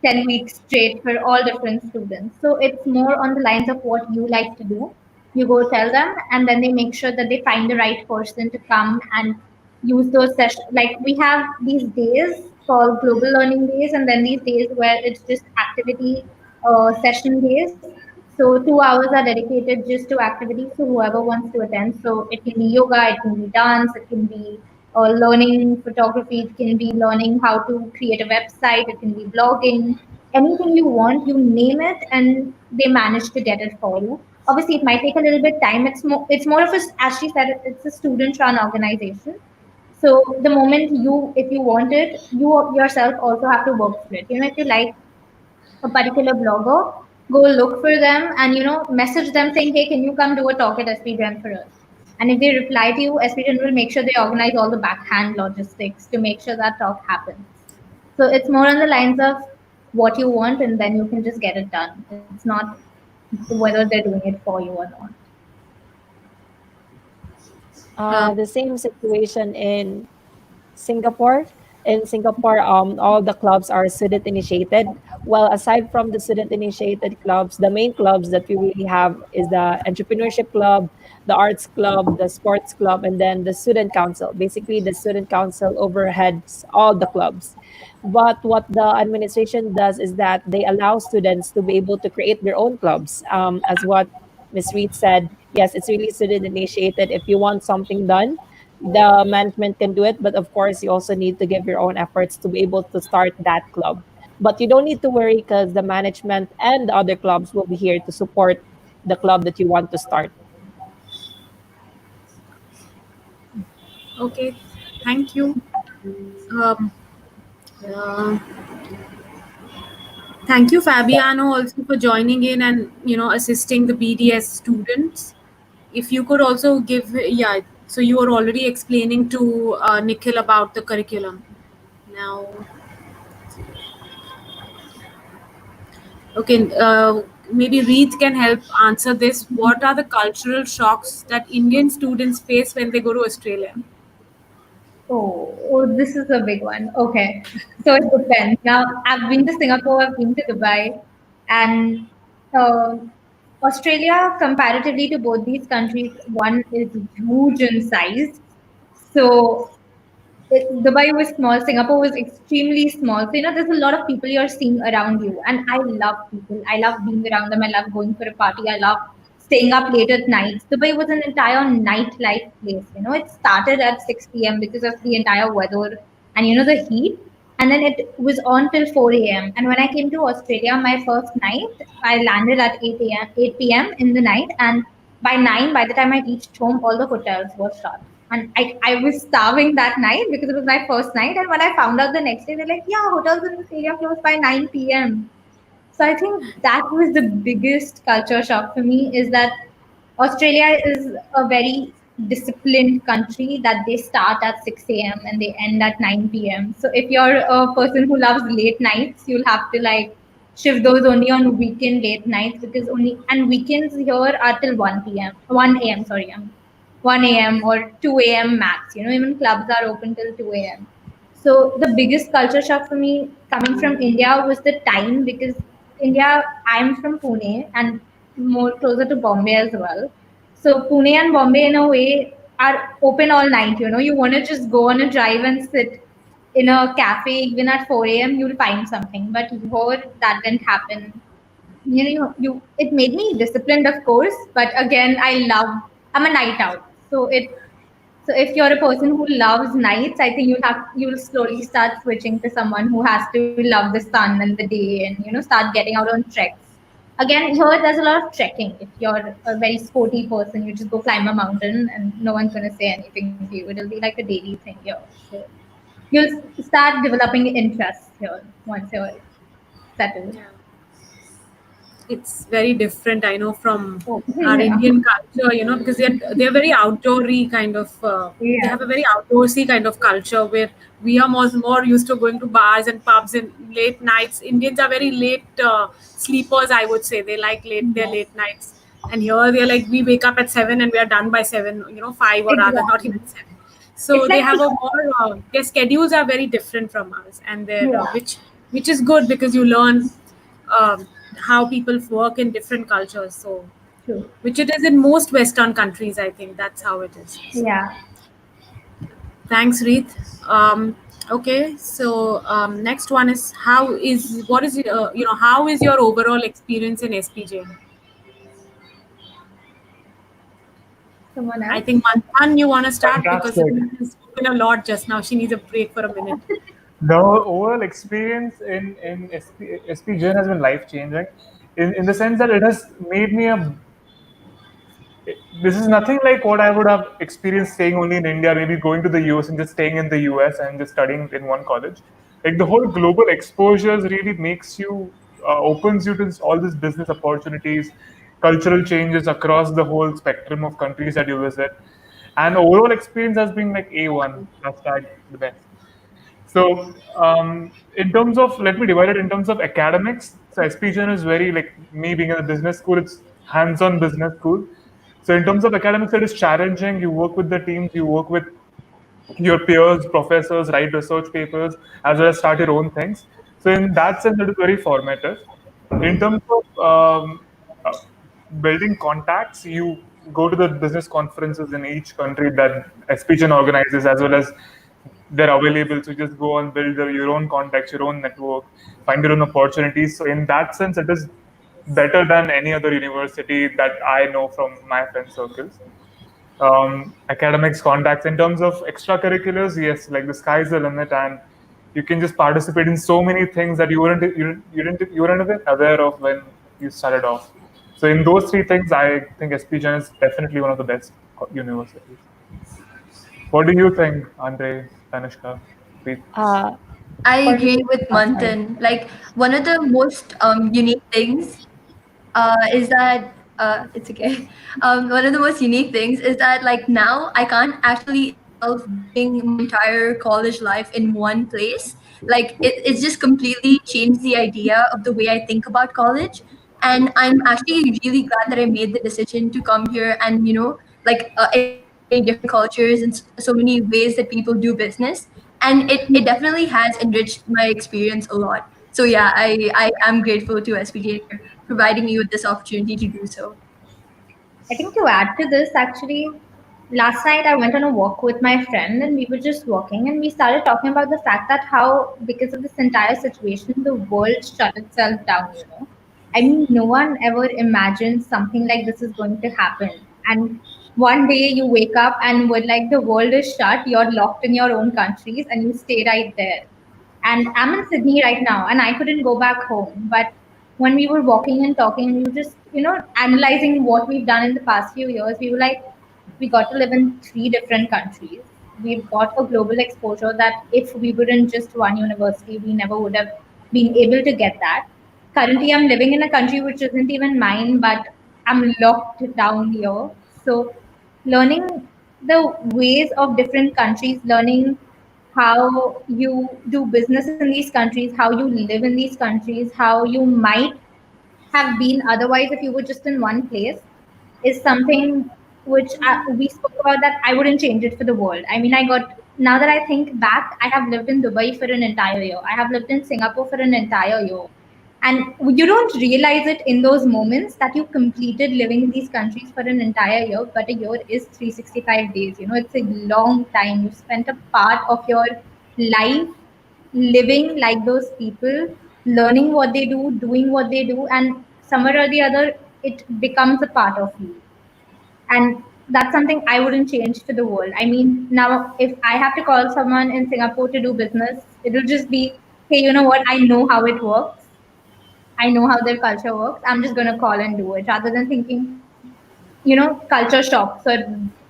10 weeks straight for all different students. So it's more on the lines of what you like to do. You go tell them, and then they make sure that they find the right person to come and use those sessions. Like we have these days called global learning days, and then these days where it's just activity session days. So 2 hours are dedicated just to activities. So whoever wants to attend. So it can be yoga, it can be dance, it can be learning photography, it can be learning how to create a website, it can be blogging, anything you want, you name it, and they manage to get it for you. Obviously, it might take a little bit time. It's more of a, as she said, it's a student-run organization. So the moment if you want it, you yourself also have to work for it. If you like a particular blogger, go look for them and message them saying, hey, can you come do a talk at SPGen for us? And if they reply to you, SPGen will make sure they organize all the backhand logistics to make sure that talk happens. So it's more on the lines of what you want, and then you can just get it done. It's not whether they're doing it for you or not.
The same situation in Singapore. In Singapore, all the clubs are student initiated. Well, aside from the student initiated clubs, the main clubs that we really have is the entrepreneurship club, the arts club, the sports club, and then the student council. Basically, the student council overheads all the clubs. But what the administration does is that they allow students to be able to create their own clubs. As what Ms. Reed said, yes, it's really student initiated. If you want something done, the management can do it, but of course you also need to give your own efforts to be able to start that club. But you don't need to worry, because the management and the other clubs will be here to support the club that you want to start.
Okay. Thank you. um, uh, Thank you, Fabiano, also for joining in and assisting the BDS students. If you could also give, yeah. So you were already explaining to Nikhil about the curriculum. Now, okay. Maybe Reed can help answer this. What are the cultural shocks that Indian students face when they go to Australia?
Oh, this is a big one. Okay. So it depends. Now, I've been to Singapore, I've been to Dubai, and uh, Australia, comparatively to both these countries, one is huge in size. So Dubai was small, Singapore was extremely small. So, there's a lot of people you're seeing around you. And I love people. I love being around them. I love going for a party. I love staying up late at night. Dubai was an entire nightlife place. It started at 6 p.m. because of the entire weather and, the heat. And then it was on till 4 a.m. And when I came to Australia, my first night, I landed at 8 p.m. in the night. And by 9, by the time I reached home, all the hotels were shut. And I was starving that night because it was my first night. And when I found out the next day, they're like, yeah, hotels in this area close by 9 p.m. So I think that was the biggest culture shock for me is that Australia is a very disciplined country that they start at 6 a.m. and they end at 9 p.m. So if you're a person who loves late nights, you'll have to like shift those only on weekend late nights because only and weekends here are till 1 p.m. 1 a.m. Sorry, 1 a.m. or 2 a.m. max. Even clubs are open till 2 a.m. So the biggest culture shock for me coming from India was the time because India, I'm from Pune and more closer to Bombay as well. So Pune and Bombay in a way are open all night. You want to just go on a drive and sit in a cafe even at 4 a.m. You'll find something. But here that didn't happen. You it made me disciplined, of course. But again, I'm a night out. So if you're a person who loves nights, I think you'll slowly start switching to someone who has to love the sun and the day and start getting out on treks. Again, here there's a lot of trekking. If you're a very sporty person, you just go climb a mountain and no one's gonna say anything to you. It'll be like a daily thing here. So you'll start developing interests here once you're settled.
Yeah. It's very different, I know, from our
Yeah.
Indian culture, because they're very outdoorsy kind of. They
Yeah.
have a very outdoorsy kind of culture where we are more used to going to bars and pubs and late nights. Indians are very late sleepers, I would say. They like their
Yeah.
late nights, and here they're like we wake up at 7 and we are done by 7, 5 or rather not
Exactly.
even 7.
It's
So they
like
have a more their schedules are very different from ours, and they're
yeah,
which is good because you learn um, how people work in different cultures. So,
true.
which it is in most Western countries, I think that's how it is. So,
Yeah.
thanks, Reeth. Okay, so next one is how is your overall experience in SPJ?
Someone
I
else?
think Manthan, you want to start because
Fantastic.
Reeth has spoken a lot just now. She needs a break for a minute.
The overall experience in SP Jain has been life changing, in the sense that it has made me a. This is nothing like what I would have experienced staying only in India, maybe going to the US and just staying in the US and just studying in one college. Like the whole global exposures really makes you, opens you to all these business opportunities, cultural changes across the whole spectrum of countries that you visit. And overall experience has been like A1, hashtag the best. So, in terms of, let me divide it in terms of academics. So, SPGen is very like me being in a business school, it's hands on business school. So, in terms of academics, it is challenging. You work with the teams, you work with your peers, professors, write research papers, as well as start your own things. So, in that sense, it is very formative. In terms of uh, building contacts, you go to the business conferences in each country that SPGen organizes, as well as they're available. So just go and build your own contacts, your own network, find your own opportunities. So in that sense, it is better than any other university that I know from my friend circles. Academics, contacts. In terms of extracurriculars, yes, like the sky's the limit, and you can just participate in so many things that you weren't even aware of when you started off. So in those three things, I think SPGen is definitely one of the best universities. What do you think, Andre, Tanishka? Preet?
Uh,
I
for
agree
me,
with
oh, sorry.
Manthan. Like one of the most unique things is that it's okay. One of the most unique things is that like now I can't actually see myself doing my entire college life in one place. Like it's just completely changed the idea of the way I think about college. And I'm actually really glad that I made the decision to come here and like experience so many different cultures and so many ways that people do business. And it definitely has enriched my experience a lot. So yeah, I am grateful to SPJ for providing me with this opportunity to do so.
I think to add to this, actually, last night I went on a walk with my friend and we were just walking and we started talking about the fact that how, because of this entire situation, the world shut itself down. I mean, no one ever imagined something like this is going to happen. And one day you wake up and we're like, the world is shut, you're locked in your own countries and you stay right there. And I'm in Sydney right now, and I couldn't go back home. But when we were walking and talking, we were just, analyzing what we've done in the past few years. We were like, we got to live in three different countries. We've got a global exposure that if we were in just one university, we never would have been able to get that. Currently, I'm living in a country which isn't even mine, but I'm locked down here. So, learning the ways of different countries, learning how you do business in these countries, how you live in these countries, how you might have been otherwise if you were just in one place, is something which we spoke about that I wouldn't change it for the world. I mean, now that I think back, I have lived in Dubai for an entire year. I have lived in Singapore for an entire year. And you don't realize it in those moments that you completed living in these countries for an entire year, but a year is 365 days. It's a long time. You spent a part of your life living like those people, learning what they do, doing what they do, and somewhere or the other, it becomes a part of you. And that's something I wouldn't change for the world. I mean, now if I have to call someone in Singapore to do business, it'll just be, hey, you know what? I know how it works. I know how their culture works. I'm just going to call and do it rather than thinking, culture shock. So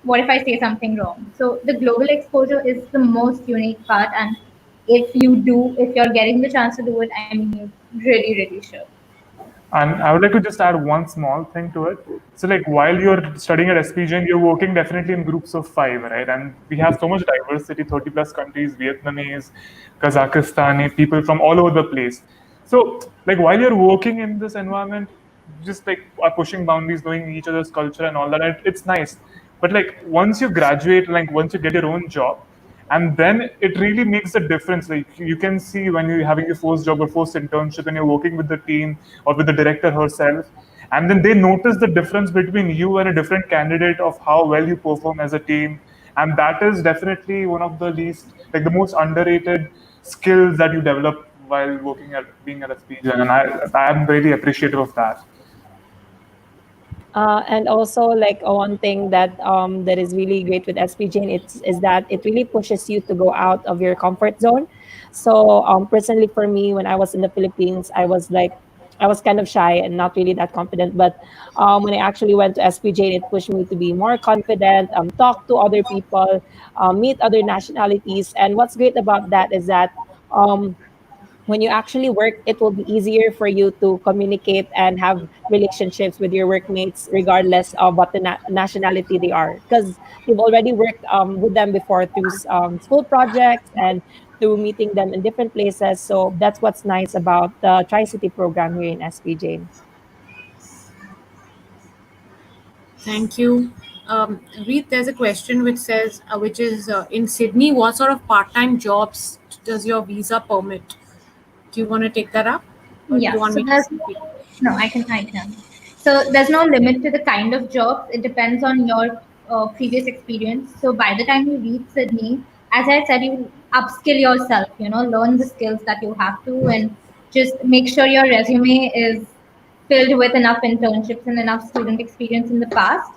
what if I say something wrong? So the global exposure is the most unique part. And if you're getting the chance to do it, I mean, you really, really should.
And I would like to just add one small thing to it. So, like, while you're studying at SPGN, you're working definitely in groups of 5, right? And we have so much diversity, 30 plus countries, Vietnamese, Kazakhstani, people from all over the place. So, like, while you're working in this environment, just like are pushing boundaries, knowing each other's culture and all that, it's nice. But like once you graduate, like once you get your own job, and then it really makes a difference. Like you can see when you're having your first job or first internship and you're working with the team or with the director herself, and then they notice the difference between you and a different candidate of how well you perform as a team. And that is definitely one of the least, like the most underrated skills that you develop while working at being at SPGen, and I'm really appreciative of that.
And also, like one thing that that is really great with SPGN is that it really pushes you to go out of your comfort zone. So personally, for me, when I was in the Philippines, I was kind of shy and not really that confident. But when I actually went to SPGN, it pushed me to be more confident, talk to other people, meet other nationalities. And what's great about that is that when you actually work, it will be easier for you to communicate and have relationships with your workmates, regardless of what the nationality they are, because you've already worked with them before through school projects and through meeting them in different places. So that's what's nice about the Tri City program here in SPJ.
Thank you. Reed, there's a question which says, which is in Sydney, what sort of part-time jobs does your visa permit? Do you want to take that up, or do you
Yeah.
want
So
me to
there's
speak?
no, I can. So there's no limit to the kind of jobs. It depends on your previous experience. So by the time you reach Sydney, as I said, you upskill yourself. Learn the skills that you have to, and just make sure your resume is filled with enough internships and enough student experience in the past.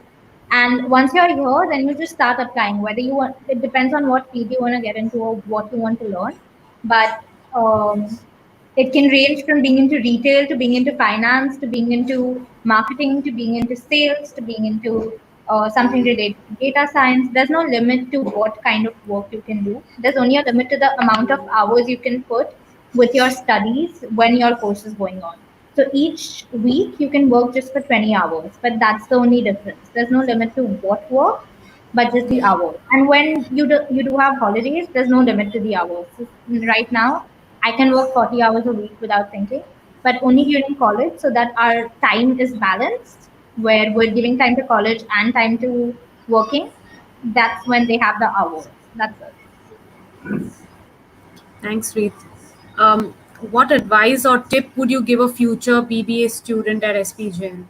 And once you're here, then you just start applying. Whether you want, it depends on what field you want to get into or what you want to learn. But it can range from being into retail to being into finance to being into marketing to being into sales to being into something related to data science. There's no limit to what kind of work you can do. There's only a limit to the amount of hours you can put with your studies when your course is going on. So each week you can work just for 20 hours, but that's the only difference. There's no limit to what work, but just the hours. And when you do have holidays, there's no limit to the hours. So right now, I can work 40 hours a week without thinking, but only during college, so that our time is balanced, where we're giving time to college and time to working. That's when they have the hours. That's it.
Thanks, Reed. what advice or tip would you give a future BBA student at SP Jain?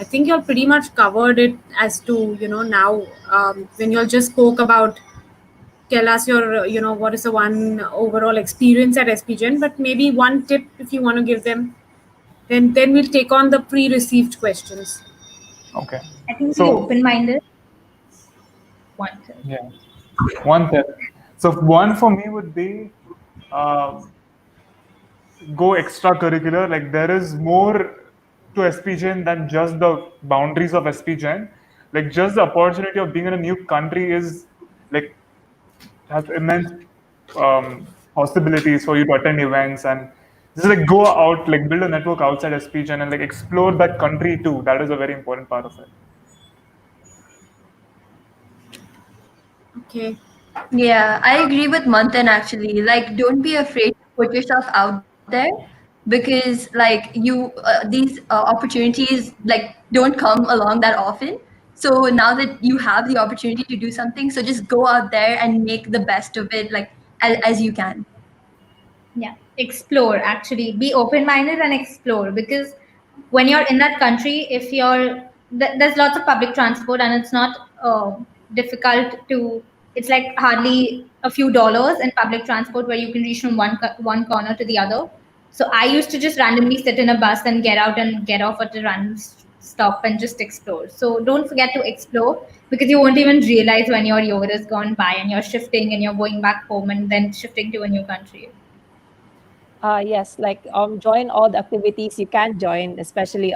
I think you're pretty much covered it as to, now when you all just spoke about tell us your, what is the one overall experience at SP Jain, but maybe one tip if you want to give them, then we'll take on the pre-received questions.
Okay.
I think be
So
open-minded. One thing.
yeah, one tip. So one for me would be uh, go extracurricular. Like there is more to SPGN than just the boundaries of SPGN. Like just the opportunity of being in a new country is like has immense possibilities for you to attend events and just like go out, like build a network outside SPGN and like explore that country too. That is a very important part of it.
Okay.
Yeah, I agree with Manthan actually. Like, don't be afraid to put yourself out there because, like, these opportunities like don't come along that often. So now that you have the opportunity to do something, so just go out there and make the best of it, like as you can.
Yeah, explore actually. Be open minded and explore because when you're in that country, if there's lots of public transport and it's not difficult to, it's like hardly a few dollars in public transport where you can reach from one corner to the other. So I used to just randomly sit in a bus and get out and get off at a random stop and just explore. So don't forget to explore because you won't even realize when your year is gone by and you're shifting and you're going back home and then shifting to a new country.
Yes, like join all the activities you can join, especially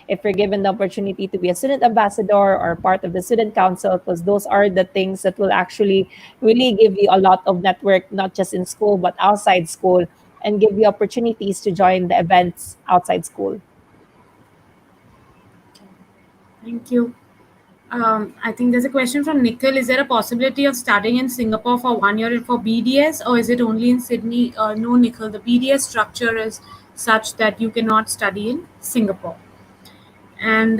if you're given the opportunity to be a student ambassador or part of the student council, because those are the things that will actually really give you a lot of network, not just in school but outside school, and give you opportunities to join the events outside school.
Thank you. I think there's a question from Nikhil. Is there a possibility of studying in Singapore for 1 year for BDS, or is it only in Sydney? No, Nikhil. The BDS structure is such that you cannot study in Singapore. And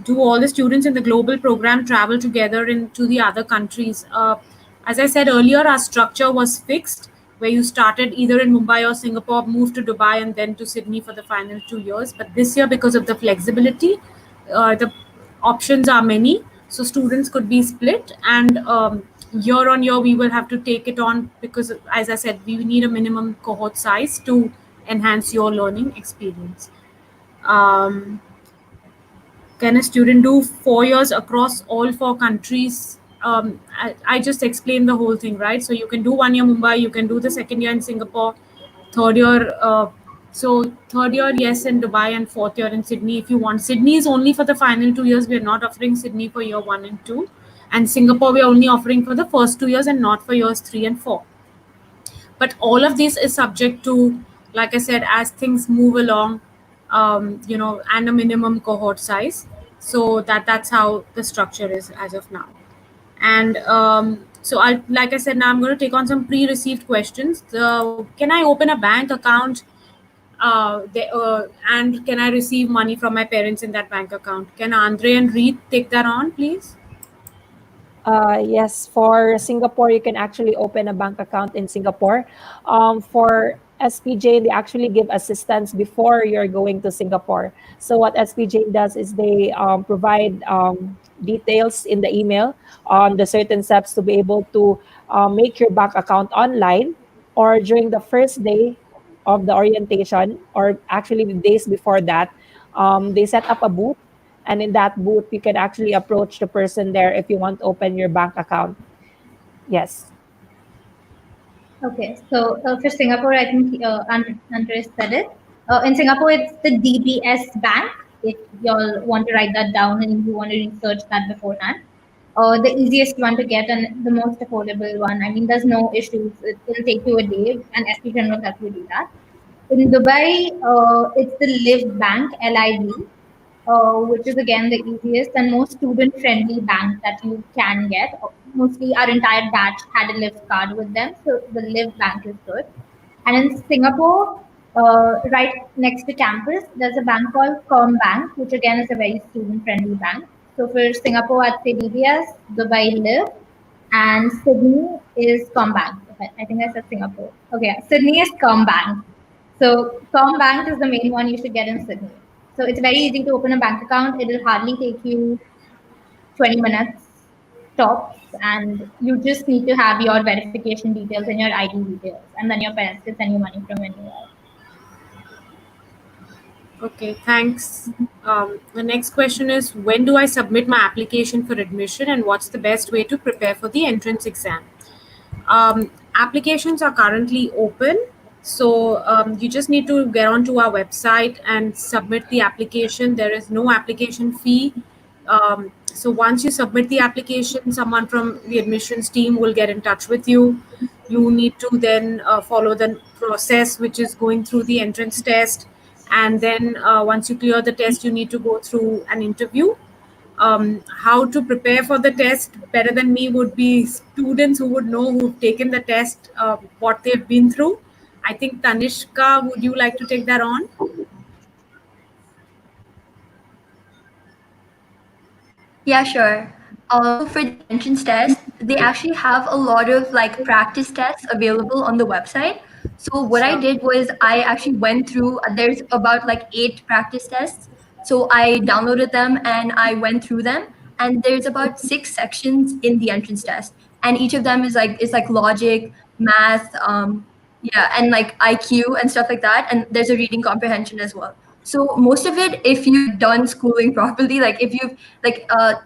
do all the students in the global program travel together into the other countries? As I said earlier, our structure was fixed, where you started either in Mumbai or Singapore, moved to Dubai, and then to Sydney for the final 2 years. But this year, because of the flexibility, the options are many. So students could be split, and year on year, we will have to take it on because, as I said, we need a minimum cohort size to enhance your learning experience. Um, can a student do 4 years across all four countries? I just explained the whole thing, right? So you can do 1 year Mumbai, you can do the second year in Singapore, third year. So third year, yes, in Dubai, and fourth year in Sydney if you want. Sydney is only for the final 2 years. We're not offering Sydney for year 1 and 2. And Singapore, we're only offering for the first 2 years and not for years 3 and 4. But all of this is subject to, like I said, as things move along, and a minimum cohort size. So that's how the structure is as of now. And so like I said, now I'm going to take on some pre-received questions. Can I open a bank account, and can I receive money from my parents in that bank account? Can Andre and Reed take that on, please?
Yes, for Singapore, you can actually open a bank account in Singapore. For SPJ, they actually give assistance before you're going to Singapore. So what SPJ does is they provide details in the email on the certain steps to be able to make your bank account online, or during the first day of the orientation, or actually the days before that, they set up a booth, and in that booth, you can actually approach the person there if you want to open your bank account. Yes.
Okay, so for Singapore, I think Andres said it. In Singapore, it's the DBS Bank. If y'all want to write that down and you want to research that beforehand, the easiest one to get and the most affordable one. I mean, there's no issues. It'll take you a day, and SP will help you do that. In Dubai, it's the Live Bank, LIV, which is again the easiest and most student-friendly bank that you can get. Mostly our entire batch had a Live card with them, so the Live Bank is good. And in Singapore, right next to campus, there's a bank called Bank, which again is a very student-friendly bank. So for Singapore, I'd say DBS, Dubai Live, and Sydney is Bank. I think I said Singapore. Okay, Sydney is Bank. So Combank is the main one you should get in Sydney. So it's very easy to open a bank account. It will hardly take you 20 minutes tops, and you just need to have your verification details and your ID details, and then your parents can send you money from anywhere.
Okay, thanks. The next question is, when do I submit my application for admission, and what's the best way to prepare for the entrance exam? Applications are currently open, so you just need to get onto our website and submit the application. There is no application fee. So once you submit the application, someone from the admissions team will get in touch with you. You need to then follow the process, which is going through the entrance test, and then once you clear the test, you need to go through an interview. How to prepare for the test better than me would be students who would know, who've taken the test, what they've been through. I think Tanishka, would you like to take that on?
Yeah, sure. So for the entrance test, they actually have a lot of like practice tests available on the website. So what I
Sure.
did was I actually went through, there's about like 8 practice tests. So I downloaded them and I went through them. And there's about 6 sections in the entrance test. And each of them is like logic, math, yeah, and like IQ and stuff like that. And there's a reading comprehension as well. So most of it, if you've done schooling properly, like if you've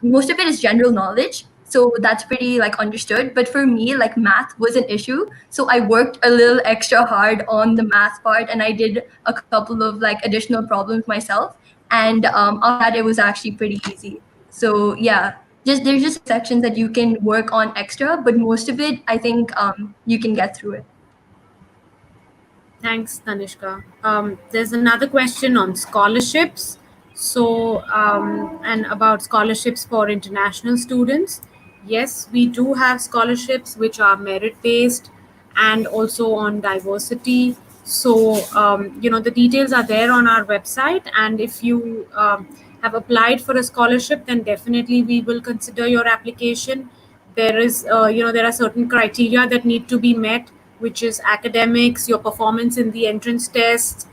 most of it is general knowledge, so that's pretty like understood. But for me, like math was an issue, so I worked a little extra hard on the math part, and I did a couple of like additional problems myself, and after that it was actually pretty easy. So yeah, just there's just sections that you can work on extra, but most of it I think you can get through it.
Thanks, Tanishka. There's another question on scholarships. So, and about scholarships for international students. Yes, we do have scholarships which are merit based and also on diversity. So, the details are there on our website. And if you have applied for a scholarship, then definitely we will consider your application. There are certain criteria that need to be met, which is academics, your performance in the entrance tests,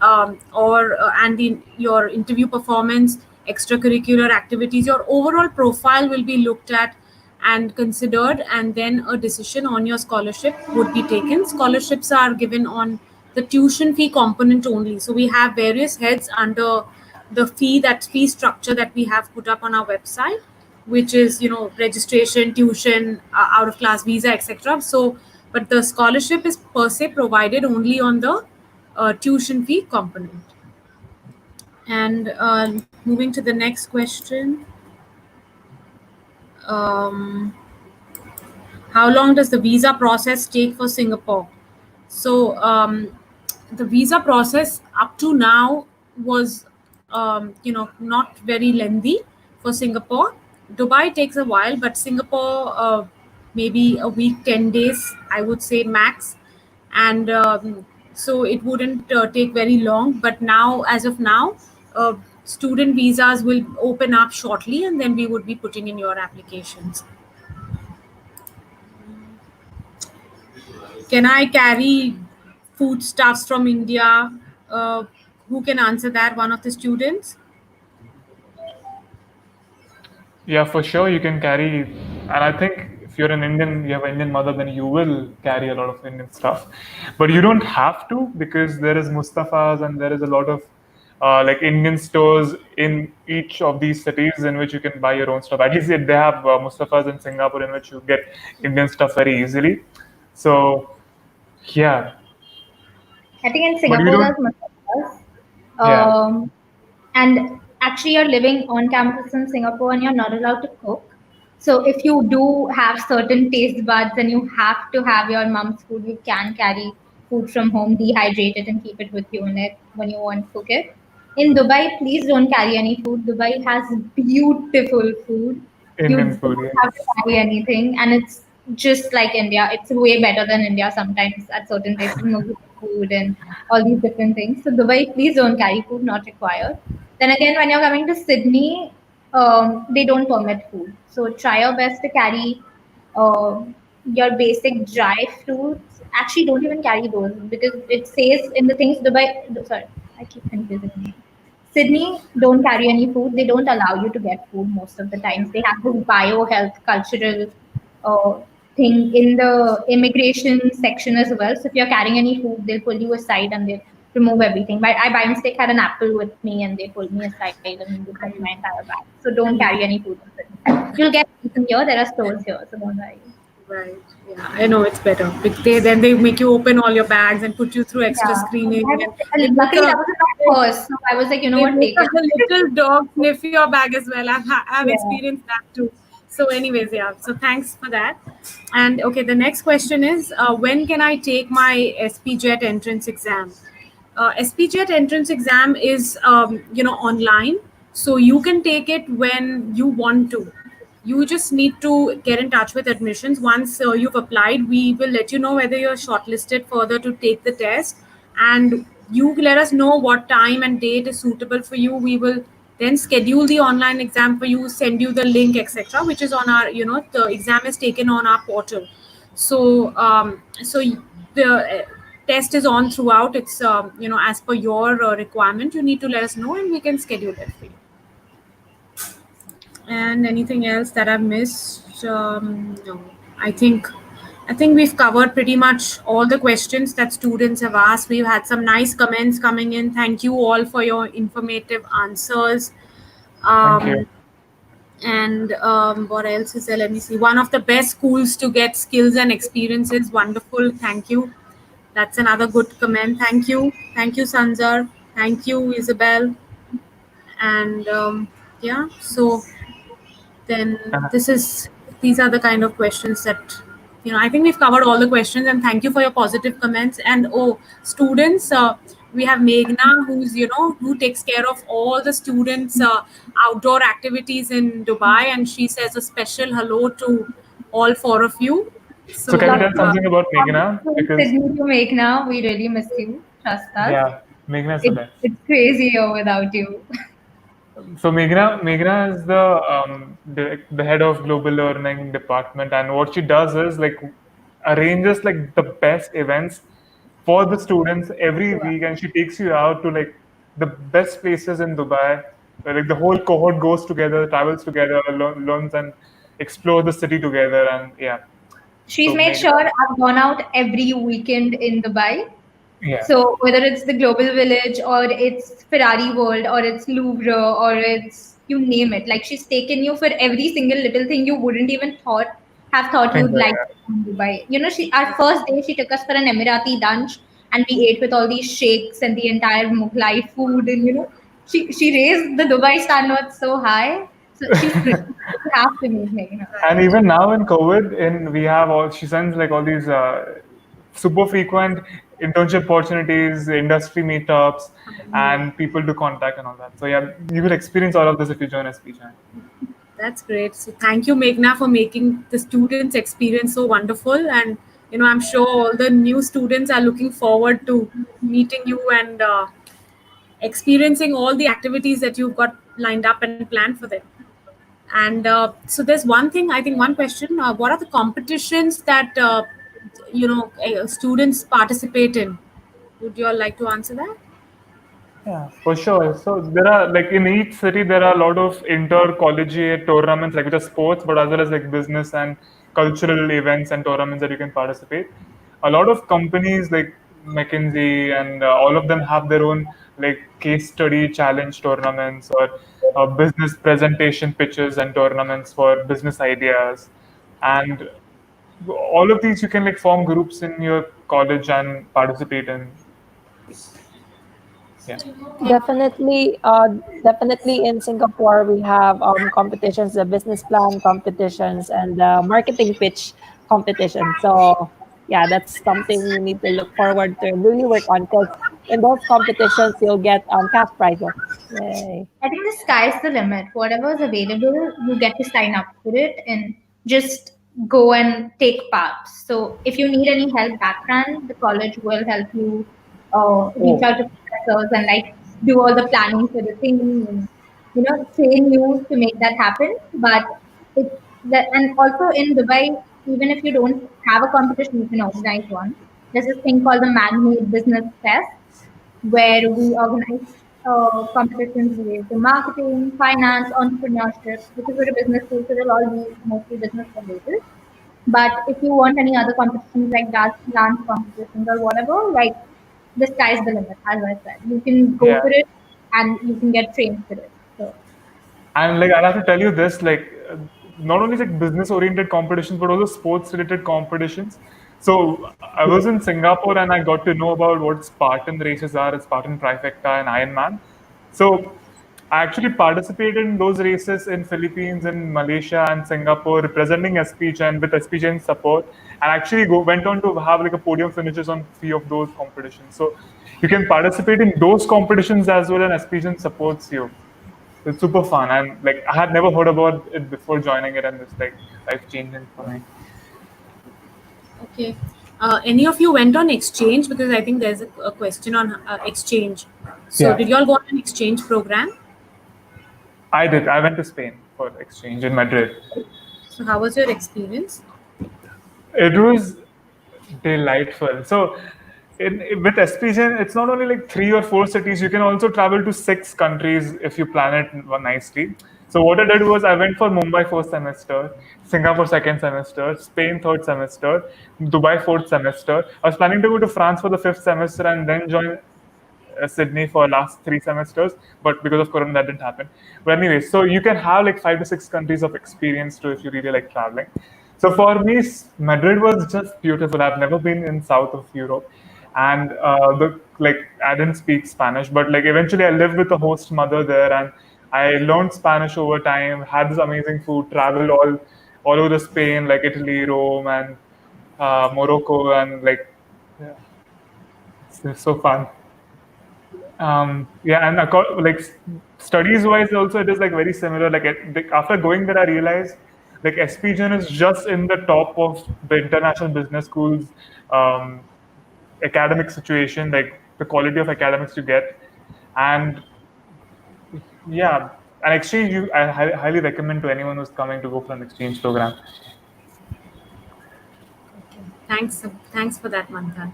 or and your interview performance, extracurricular activities. Your overall profile will be looked at and considered, and then a decision on your scholarship would be taken. Scholarships are given on the tuition fee component only. So we have various heads under the fee structure that we have put up on our website, which is registration, tuition, out of class visa, etc. So but the scholarship is per se provided only on the tuition fee component. And moving to the next question, um, how long does the visa process take for Singapore? So the visa process up to now was not very lengthy for Singapore. Dubai takes a while, but Singapore maybe a week, 10 days, I would say max. And so it wouldn't take very long. But now, as of now, student visas will open up shortly, and then we would be putting in your applications. Can I carry foodstuffs from India? Uh, who can answer that? One of the students?
Yeah, for sure you can carry, and I think if you're an Indian, you have an Indian mother, then you will carry a lot of Indian stuff. But you don't have to, because there is Mustafa's and there is a lot of like Indian stores in each of these cities in which you can buy your own stuff. At least they have Mustafa's in Singapore in which you get Indian stuff very easily. So yeah,
I think in
but you
Singapore
don't.
there's masalas.
Yeah,
And actually, you're living on campus in Singapore and you're not allowed to cook. So if you do have certain taste buds and you have to have your mom's food, you can carry food from home, dehydrate it, and keep it with you when you want to cook it. In Dubai, please don't carry any food. Dubai has beautiful food. You
Indian food.
don't have to
Yes.
carry anything, and it's just like India. It's way better than India sometimes at certain places, food and all these different things. So Dubai, please don't carry food, not required. Then again, when you're coming to Sydney, they don't permit food. So try your best to carry uh, your basic dry fruits actually don't even carry those because it says in the things Dubai. Sorry, I keep confusing them. Sydney don't carry any food. They don't allow you to get food most of the times. They have this bio health cultural uh, thing in the immigration section as well. So if you're carrying any food, they'll pull you aside and they remove everything. But I by mistake had an apple with me and they pulled me aside and they took my entire bag. So don't carry any food. You'll get anything here. There are stores here, so don't worry.
Right. Yeah, I know it's better. Then they make you open all your bags and put you through extra
Yeah.
screening, and they
And
make
luckily,
a
that was in my purse. So I was like, you know
they
what,
make
take
a
it.
little dog sniff your bag as well. I've
Yeah.
experienced that too. So, anyways, yeah. So thanks for that. And okay, the next question is, when can I take my SP Jet entrance exam? SP Jet entrance exam is online, so you can take it when you want to. You just need to get in touch with admissions. Once you've applied, we will let you know whether you're shortlisted further to take the test, and you let us know what time and date is suitable for you. We will then schedule the online exam for you, send you the link, etc., which is on our, the exam is taken on our portal. So the test is on throughout. It's as per your requirement. You need to let us know, and we can schedule it for you. And anything else that I've missed? No, I think I think we've covered pretty much all the questions that students have asked. We've had some nice comments coming in. Thank you all for your informative answers.
Thank you.
And what else is there? Let me see. One of the best schools to get skills and experiences. Wonderful. Thank you. That's another good comment. Thank you. Thank you, Sanzar. Thank you, Isabel. And yeah, so then
Uh,
these are the kind of questions that I think we've covered all the questions, and thank you for your positive comments. And students, we have Meghna, who takes care of all the students outdoor activities in Dubai, and she says a special hello to all four of you.
so can you
So
tell something about Meghna?
From
Because
Sydney to make now, we really miss you. Trust us.
yeah, Meghna is the best.
It's crazy here without you.
So Meghna is the head of global learning department, and what she does is like arranges like the best events for the students every week, and she takes you out to like the best places in Dubai, where like the whole cohort goes together, travels together, learns and explore the city together, and yeah.
She's
So
made
Meghna,
sure I've gone out every weekend in Dubai.
yeah,
So whether it's the Global Village or it's Ferrari World or it's Louvre or it's you name it, like she's taken you for every single little thing you wouldn't even thought
think
you'd like in Dubai. You know, she our first day she took us for an Emirati lunch and we ate with all these sheikhs and the entire Mughlai food and she raised the Dubai standards so high. So she's great. You have to meet Meghna.
And even now in COVID, we have all she sends like all these super frequent internship opportunities, industry meetups, and people to contact and all that. So yeah, you will experience all of this if you join SPJ.
that's great. So thank you, Meghna, for making the students' experience so wonderful. And I'm sure all the new students are looking forward to meeting you and experiencing all the activities that you've got lined up and planned for them. And so there's one thing, I think, one question: what are the competitions that students participate in? Would you all like to answer that?
Yeah, for sure. So there are like in each city there are a lot of inter-collegiate tournaments like which are sports, but as well as like business and cultural events and tournaments that you can participate. A lot of companies like McKinsey and all of them have their own like case study challenge tournaments or business presentation pitches and tournaments for business ideas. And all of these you can like form groups in your college and participate in. Yeah.
Definitely in Singapore we have competitions, the business plan competitions and the marketing pitch competition. So yeah, that's something you need to look forward to and really work on because in those competitions you'll get cash prizes. Yay.
I think the sky's the limit. Whatever is available, you get to sign up for it and just go and take part. So if you need any help background, the college will help you reach
Oh,
out to professors and like do all the planning for the thing and train you to make that happen. But and also in Dubai, even if you don't have a competition, you can organize one. There's this thing called the Magnet Business Fest, where we organize competitions related to marketing, finance, entrepreneurship, which is a business school, so they'll all be mostly business related. But if you want any other competitions like dance competitions or whatever, like the sky's the limit, as I said. You can go
Yeah.
for it and you can get trained for it. So
And like I'll have to tell you this, like not only like business oriented competitions, but also sports related competitions. So I was in Singapore and I got to know about what Spartan races are, Spartan Trifecta and Ironman. So I actually participated in those races in Philippines, in Malaysia and Singapore, representing SPGen with SPGen support, and actually went on to have like a podium finishes on few of those competitions. So you can participate in those competitions as well, and SPGen supports you. It's super fun, and like I had never heard about it before joining it, and it's like life changing for me.
Okay. Any of you went on exchange? Because I think there's a question on exchange. So,
Yeah.
did you all go on an exchange program?
I did. I went to Spain for exchange in Madrid.
So, how was your experience?
It was delightful. So, with SPGen, it's not only like 3 or 4 cities. You can also travel to 6 countries if you plan it nicely. So, what I did was I went for Mumbai first semester, Singapore second semester, Spain third semester, Dubai fourth semester. I was planning to go to France for the fifth semester and then join Sydney for last 3 semesters, but because of Corona, that didn't happen. But anyway, so you can have like 5 to 6 countries of experience too if you really like traveling. So for me, Madrid was just beautiful. I've never been in south of Europe, and the like I didn't speak Spanish, but like eventually I lived with a host mother there, and I learned Spanish over time. Had this amazing food, traveled all over Spain, like Italy, Rome, and Morocco, and like yeah, it's so fun. Yeah, and like studies wise also it is like very similar. Like after going there, I realized like SPGen is just in the top of the international business schools academic situation, like the quality of academics you get, and yeah, an exchange I highly recommend to anyone who's coming to go for an exchange program.
Thanks for that, Manthan.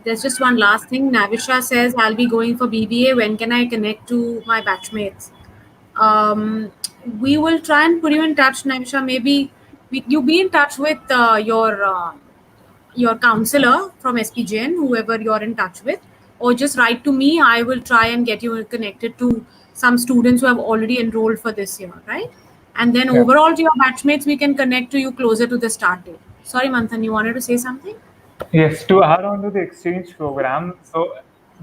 There's just one last thing. Navisha says, I'll be going for BBA. When can I connect to my batchmates? Um, we will try and put you in touch, Navisha. Maybe you be in touch with your counselor from SPJN, whoever you're in touch with, or just write to me. I will try and get you connected to some students who have already enrolled for this year, right? And then
Yeah.
overall to your batchmates, we can connect to you closer to the start date. Sorry, Manthan, you wanted to say something?
Yes, to add on to the exchange program, so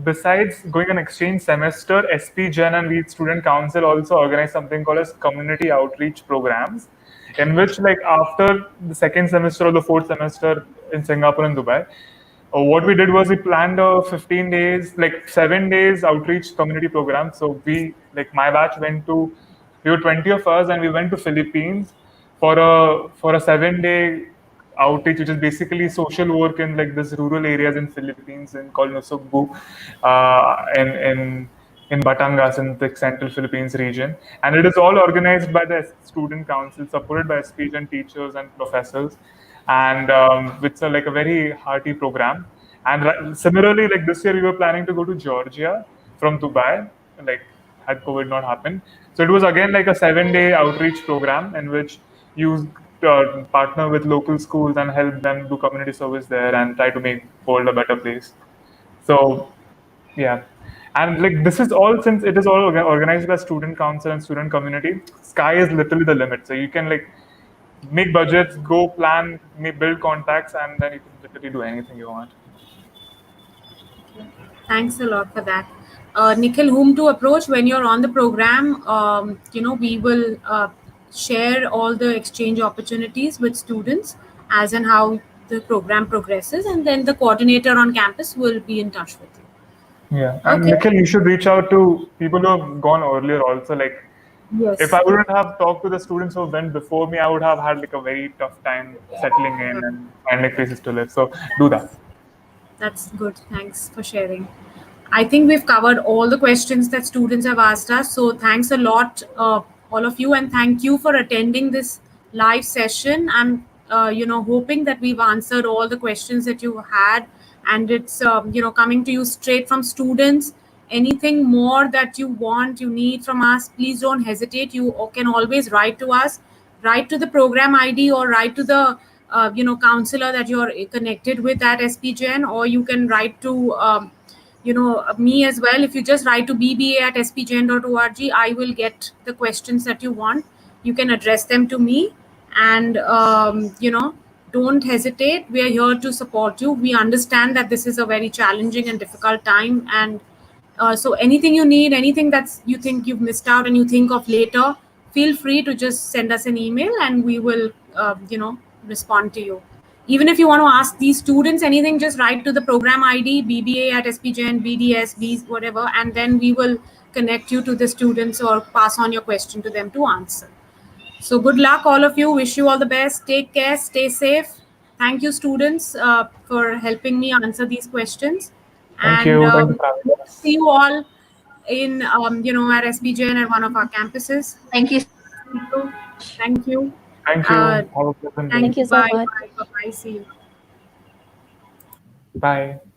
besides going an exchange semester, SPGen and Lead Student Council also organize something called as community outreach programs, in which like after the second semester or the fourth semester in Singapore and Dubai, what we did was we planned a 15 days, like 7 days outreach community program. So we, like my batch we were 20 of us and we went to Philippines for a 7 day outreach, which is basically social work in like this rural areas in Philippines and called Nusugbu, in Batangas in the central Philippines region. And it is all organized by the student council, supported by speech and teachers and professors. And it's like a very hearty program. And similarly, like this year, we were planning to go to Georgia from Dubai, like had COVID not happened. So it was again like a 7 day outreach program in which you partner with local schools and help them do community service there and try to make world a better place. So yeah, and like this is all, since it is all organized by student council and student community, sky is literally the limit. So you can like make budgets, go plan, build contacts, and then you can literally do anything you want.
Thanks a lot for that. Nikhil, whom to approach when you're on the program? We will share all the exchange opportunities with students as and how the program progresses, and then the coordinator on campus will be in touch with you.
Yeah, and
Okay.
Nikhil, you should reach out to people who have gone earlier also. Like,
Yes.
if I wouldn't have talked to the students who went before me, I would have had like a very tough time settling in and finding places to live. So do that.
That's good. Thanks for sharing. I think we've covered all the questions that students have asked us. So thanks a lot, all of you, and thank you for attending this live session. I'm, hoping that we've answered all the questions that you had and it's coming to you straight from students. Anything more that you want, you need from us, please don't hesitate. You can always write to us, write to the program ID, or write to the counselor that you're connected with at SPGN, or you can write to me as well. If you just write to bba@spgn.org, I will get the questions that you want. You can address them to me, and don't hesitate. We are here to support you. We understand that this is a very challenging and difficult time, and so anything you need, anything that you think you've missed out and you think of later, feel free to just send us an email, and we will respond to you. Even if you want to ask these students anything, just write to the program ID bba@spgn, bds, whatever, and then we will connect you to the students or pass on your question to them to answer. So good luck, all of you. Wish you all the best. Take care. Stay safe. Thank you, students, for helping me answer these questions.
Thank
And
you. Thank you for having us.
see you all in at SPJN at one of our campuses.
Thank you so much.
Thank you.
Thank you. Have a pleasant day.
Thank
Thank
you.
you so
Bye.
much.
Bye. Bye. See you.
Bye.